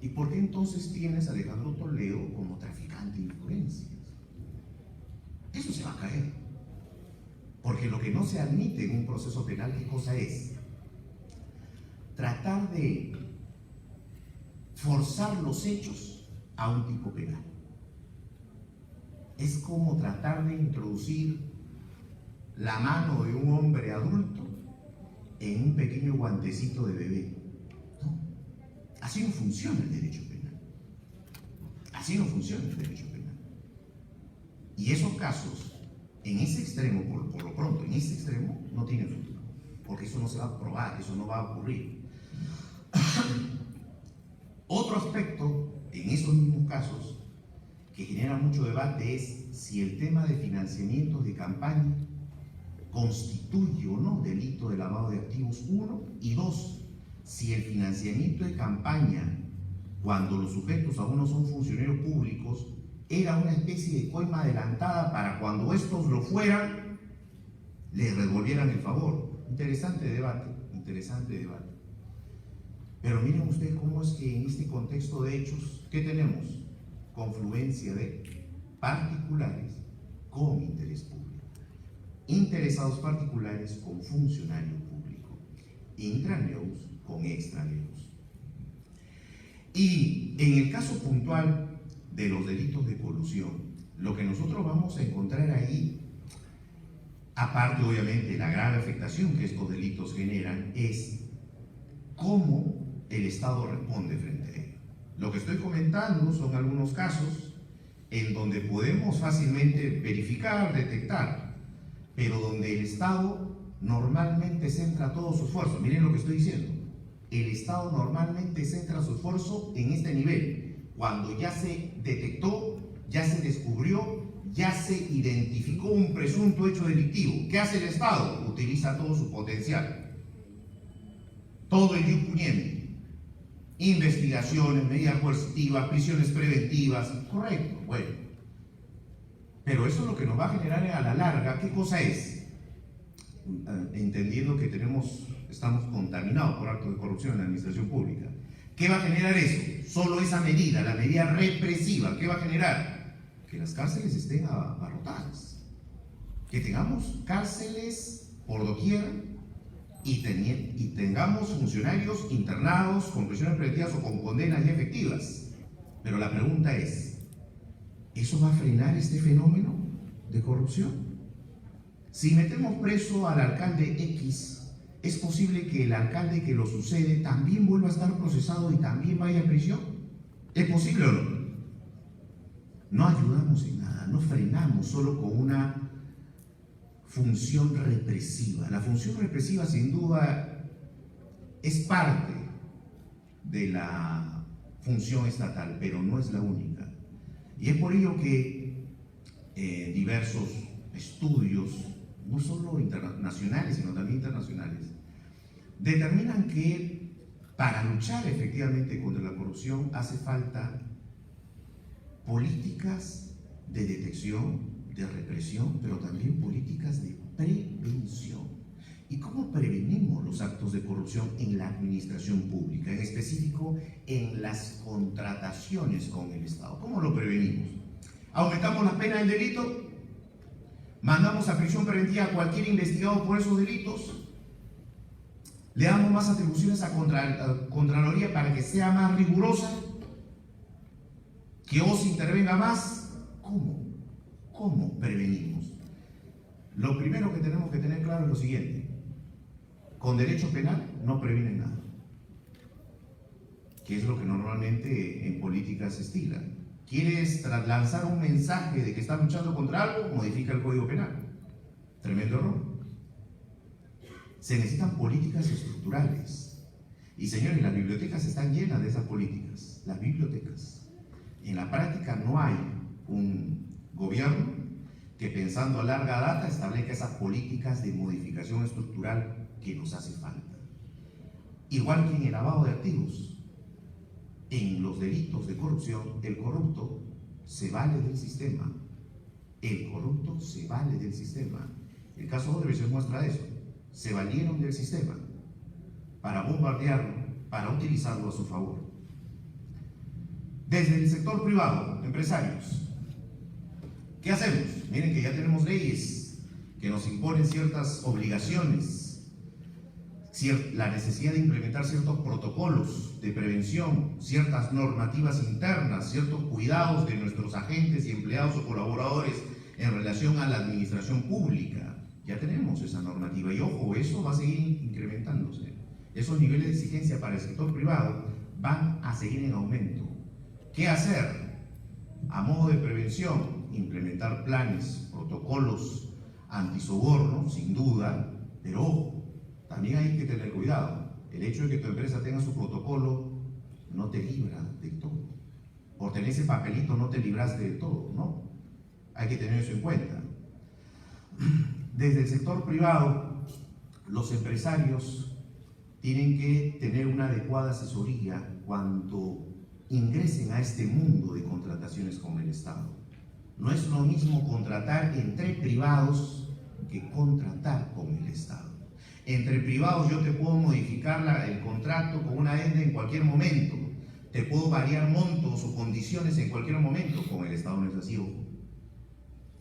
[SPEAKER 5] ¿Y por qué entonces tienes a Alejandro Toledo como traficante de influencias? Eso se va a caer. Porque lo que no se admite en un proceso penal, ¿qué cosa es? Tratar de forzar los hechos a un tipo penal. Es como tratar de introducir la mano de un hombre adulto en un pequeño guantecito de bebé. No, así no funciona el derecho penal. Así no funciona el derecho penal. Y esos casos, en ese extremo, por lo pronto, en ese extremo, no tienen futuro. Porque eso no se va a probar, eso no va a ocurrir. Otro aspecto, en esos mismos casos, que genera mucho debate es si el tema de financiamiento de campaña constituye o no delito de lavado de activos, uno, y dos, si el financiamiento de campaña, cuando los sujetos aún no son funcionarios públicos, era una especie de coima adelantada para cuando estos lo fueran, les revolvieran el favor. Interesante debate, interesante debate. Pero miren ustedes cómo es que en este contexto de hechos, ¿qué tenemos? Confluencia de particulares con interés público, interesados particulares con funcionario público, intraneus con extraneus. Y en el caso puntual de los delitos de colusión, lo que nosotros vamos a encontrar ahí, aparte obviamente de la grave afectación que estos delitos generan, es cómo el Estado responde frente a ello. Lo que estoy comentando son algunos casos en donde podemos fácilmente verificar, detectar, pero donde el Estado normalmente centra todo su esfuerzo. Miren lo que estoy diciendo. El Estado normalmente centra su esfuerzo en este nivel, cuando ya se detectó, ya se descubrió, ya se identificó un presunto hecho delictivo. ¿Qué hace el Estado? Utiliza todo su potencial, todo el ius puniendi. Investigaciones, medidas coercitivas, prisiones preventivas, correcto, bueno. Pero eso es lo que nos va a generar a la larga, ¿qué cosa es? Entendiendo que estamos contaminados por actos de corrupción en la administración pública. ¿Qué va a generar eso? Solo esa medida, la medida represiva, ¿qué va a generar? Que las cárceles estén abarrotadas. Que tengamos cárceles por doquier, y tengamos funcionarios internados con prisiones preventivas o con condenas ya efectivas. Pero la pregunta es, ¿eso va a frenar este fenómeno de corrupción? Si metemos preso al alcalde X, ¿es posible que el alcalde que lo sucede también vuelva a estar procesado y también vaya a prisión? ¿Es posible o no? No ayudamos en nada, no frenamos solo con una función represiva. La función represiva sin duda es parte de la función estatal, pero no es la única. Y es por ello que diversos estudios, no solo nacionales, sino también internacionales, determinan que para luchar efectivamente contra la corrupción hace falta políticas de detección, de represión, pero también políticas de prevención. ¿Y cómo prevenimos los actos de corrupción en la administración pública, en específico en las contrataciones con el Estado? ¿Cómo lo prevenimos? ¿Aumentamos la pena del delito? ¿Mandamos a prisión preventiva a cualquier investigado por esos delitos? ¿Le damos más atribuciones a Contraloría para que sea más rigurosa? ¿Que OSI intervenga más? ¿Cómo prevenimos? Lo primero que tenemos que tener claro es lo siguiente: con derecho penal no previenen nada, que es lo que normalmente en política se estila. ¿Quieres lanzar un mensaje de que estás luchando contra algo? Modifica el Código Penal. Tremendo error. Se necesitan políticas estructurales. Y señores, las bibliotecas están llenas de esas políticas. Las bibliotecas. En la práctica no hay un gobierno que, pensando a larga data, establezca esas políticas de modificación estructural que nos hace falta. Igual que en el lavado de activos, en los delitos de corrupción, el corrupto se vale del sistema. El corrupto se vale del sistema. El caso Odebrecht muestra eso. Se valieron del sistema para bombardearlo, para utilizarlo a su favor. Desde el sector privado, empresarios, ¿qué hacemos? Miren que ya tenemos leyes que nos imponen ciertas obligaciones, la necesidad de implementar ciertos protocolos de prevención, ciertas normativas internas, ciertos cuidados de nuestros agentes y empleados o colaboradores en relación a la administración pública. Ya tenemos esa normativa y ojo, eso va a seguir incrementándose. Esos niveles de exigencia para el sector privado van a seguir en aumento. ¿Qué hacer? A modo de prevención, implementar planes, protocolos antisoborno, sin duda, pero ojo, también hay que tener cuidado. El hecho de que tu empresa tenga su protocolo no te libra de todo. Por tener ese papelito no te libraste de todo, ¿no? Hay que tener eso en cuenta. Desde el sector privado, los empresarios tienen que tener una adecuada asesoría cuando ingresen a este mundo de contrataciones con el Estado. No es lo mismo contratar entre privados que contratar con el Estado. Entre privados yo te puedo modificar el contrato con una adenda en cualquier momento, te puedo variar montos o condiciones en cualquier momento. Con el Estado no es así, ojo.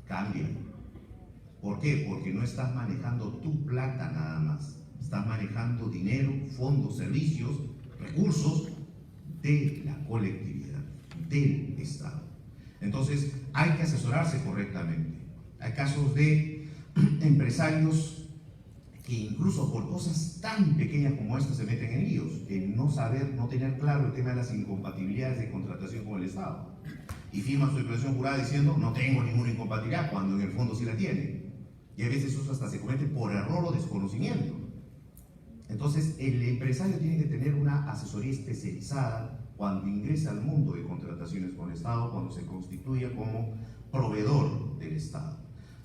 [SPEAKER 5] Cambia. ¿Por qué? Porque no estás manejando tu plata nada más, estás manejando dinero, fondos, servicios, recursos de la colectividad, del Estado. Entonces hay que asesorarse correctamente. Hay casos de empresarios que incluso por cosas tan pequeñas como estas se meten en líos, en no saber, no tener claro el tema de las incompatibilidades de contratación con el Estado. Y firman su declaración jurada diciendo no tengo ninguna incompatibilidad, cuando en el fondo sí la tienen. Y a veces eso hasta se comete por error o desconocimiento. Entonces el empresario tiene que tener una asesoría especializada cuando ingresa al mundo de contrataciones con el Estado, cuando se constituya como proveedor del Estado.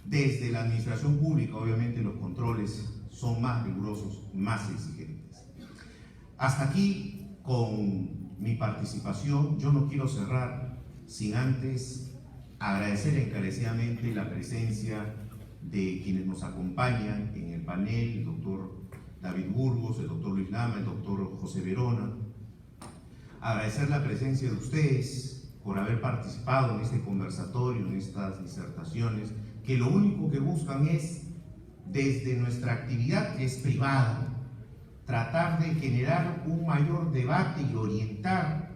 [SPEAKER 5] Desde la administración pública, obviamente, los controles son más rigurosos, más exigentes. Hasta aquí con mi participación. Yo no quiero cerrar sin antes agradecer encarecidamente la presencia de quienes nos acompañan en el panel, el doctor David Burgos, el doctor Luis Lama, el doctor José Verona. Agradecer la presencia de ustedes por haber participado en este conversatorio, en estas disertaciones, que lo único que buscan es, desde nuestra actividad que es privada, tratar de generar un mayor debate y orientar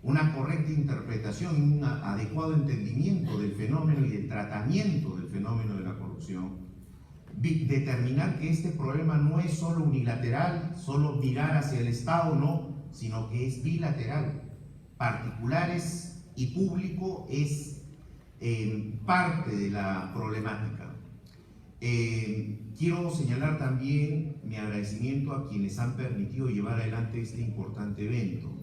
[SPEAKER 5] una correcta interpretación y un adecuado entendimiento del fenómeno y del tratamiento del fenómeno de la corrupción. Determinar que este problema no es solo unilateral, solo mirar hacia el Estado, no, sino que es bilateral. Particulares y público es parte de la problemática. Quiero señalar también mi agradecimiento a quienes han permitido llevar adelante este importante evento.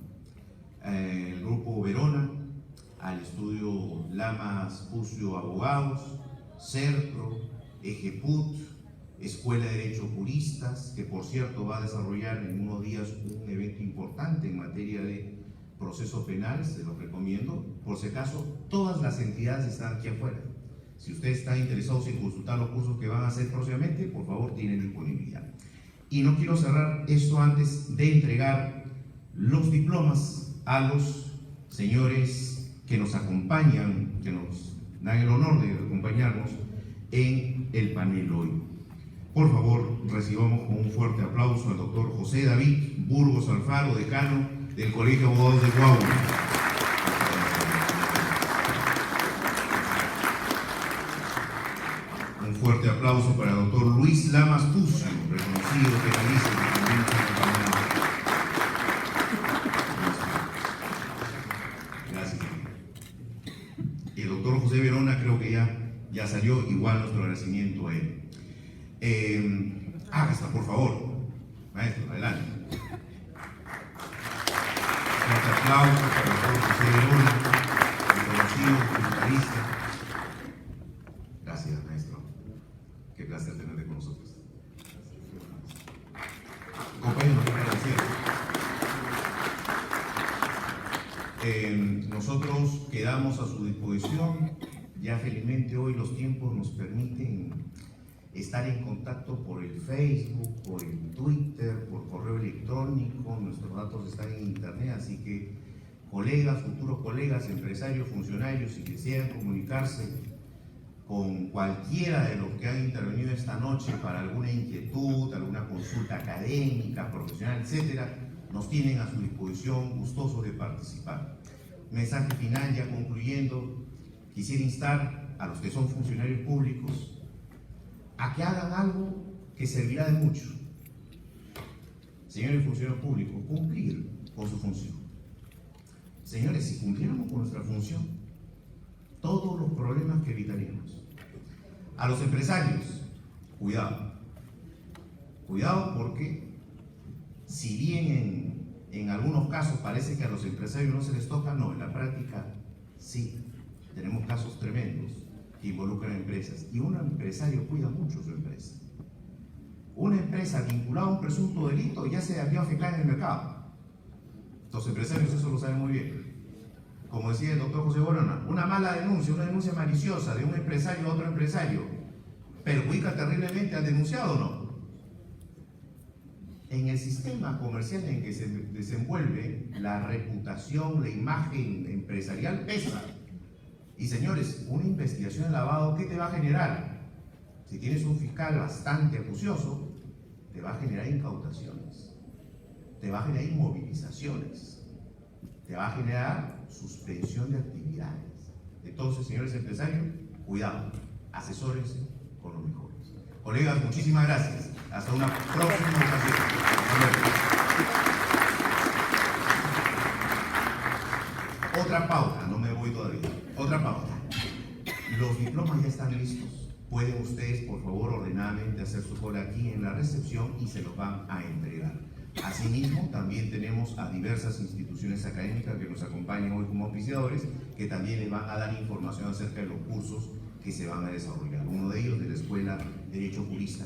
[SPEAKER 5] El Grupo Verona, al Estudio Lamas Pucio Abogados, CERPRO, EGEPUT, Escuela de Derecho Juristas, que por cierto va a desarrollar en unos días un evento importante en materia de procesos penales, se los recomiendo. Por si acaso, todas las entidades están aquí afuera. Si ustedes están interesados en consultar los cursos que van a hacer próximamente, por favor, tienen disponibilidad. Y no quiero cerrar esto antes de entregar los diplomas a los señores que nos acompañan, que nos dan el honor de acompañarnos en el panel hoy. Por favor, recibamos con un fuerte aplauso al doctor José David Burgos Alfaro, decano del Colegio de Abogados de Coahuila. Un fuerte aplauso para el doctor Luis Lamas Pucio, reconocido penalista que también nos acompaña. Gracias. El doctor José Verona creo que ya salió, igual nuestro agradecimiento a él. Está, por favor. Maestro, adelante. Un aplauso para el doctor José Verona, reconocido comentarista. Gracias, maestro. Qué placer tenerte con nosotros. Compañeros, gracias. Nosotros quedamos a su disposición. Ya felizmente hoy los tiempos nos permiten estar en contacto por el Facebook, por el Twitter, por correo electrónico. Nuestros datos están en internet, así que colegas, futuros colegas, empresarios, funcionarios, si quisieran comunicarse con cualquiera de los que han intervenido esta noche para alguna inquietud, alguna consulta académica, profesional, etcétera, nos tienen a su disposición, gustosos de participar. Mensaje final, ya concluyendo, quisiera instar a los que son funcionarios públicos a que hagan algo que servirá de mucho. Señores funcionarios públicos, cumplir con su función. Señores, si cumpliéramos con nuestra función, todos los problemas que evitaríamos. A los empresarios, cuidado. Cuidado porque, si bien en algunos casos parece que a los empresarios no se les toca, no, en la práctica sí. Tenemos casos tremendos que involucran empresas y un empresario cuida mucho su empresa. Una empresa vinculada a un presunto delito ya se había fecal en el mercado. Los empresarios eso lo saben muy bien. Como decía el doctor José Borona, una mala denuncia, una denuncia maliciosa de un empresario a otro empresario, ¿perjudica terriblemente al denunciado o no? En el sistema comercial en que se desenvuelve, la reputación, la imagen empresarial pesa. Y señores, una investigación de lavado, ¿qué te va a generar? Si tienes un fiscal bastante acucioso, te va a generar incautaciones, te va a generar inmovilizaciones, te va a generar suspensión de actividades. Entonces, señores empresarios, cuidado, asesórense con los mejores. Colegas, muchísimas gracias. Hasta una próxima ocasión. Otra pauta, no me voy todavía. Otra pauta. Los diplomas ya están listos. Pueden ustedes, por favor, ordenadamente hacer su cola aquí en la recepción y se los van a entregar. Asimismo, también tenemos a diversas instituciones académicas que nos acompañan hoy como auspiciadores, que también les van a dar información acerca de los cursos que se van a desarrollar. Uno de ellos de la Escuela de Derecho Jurista.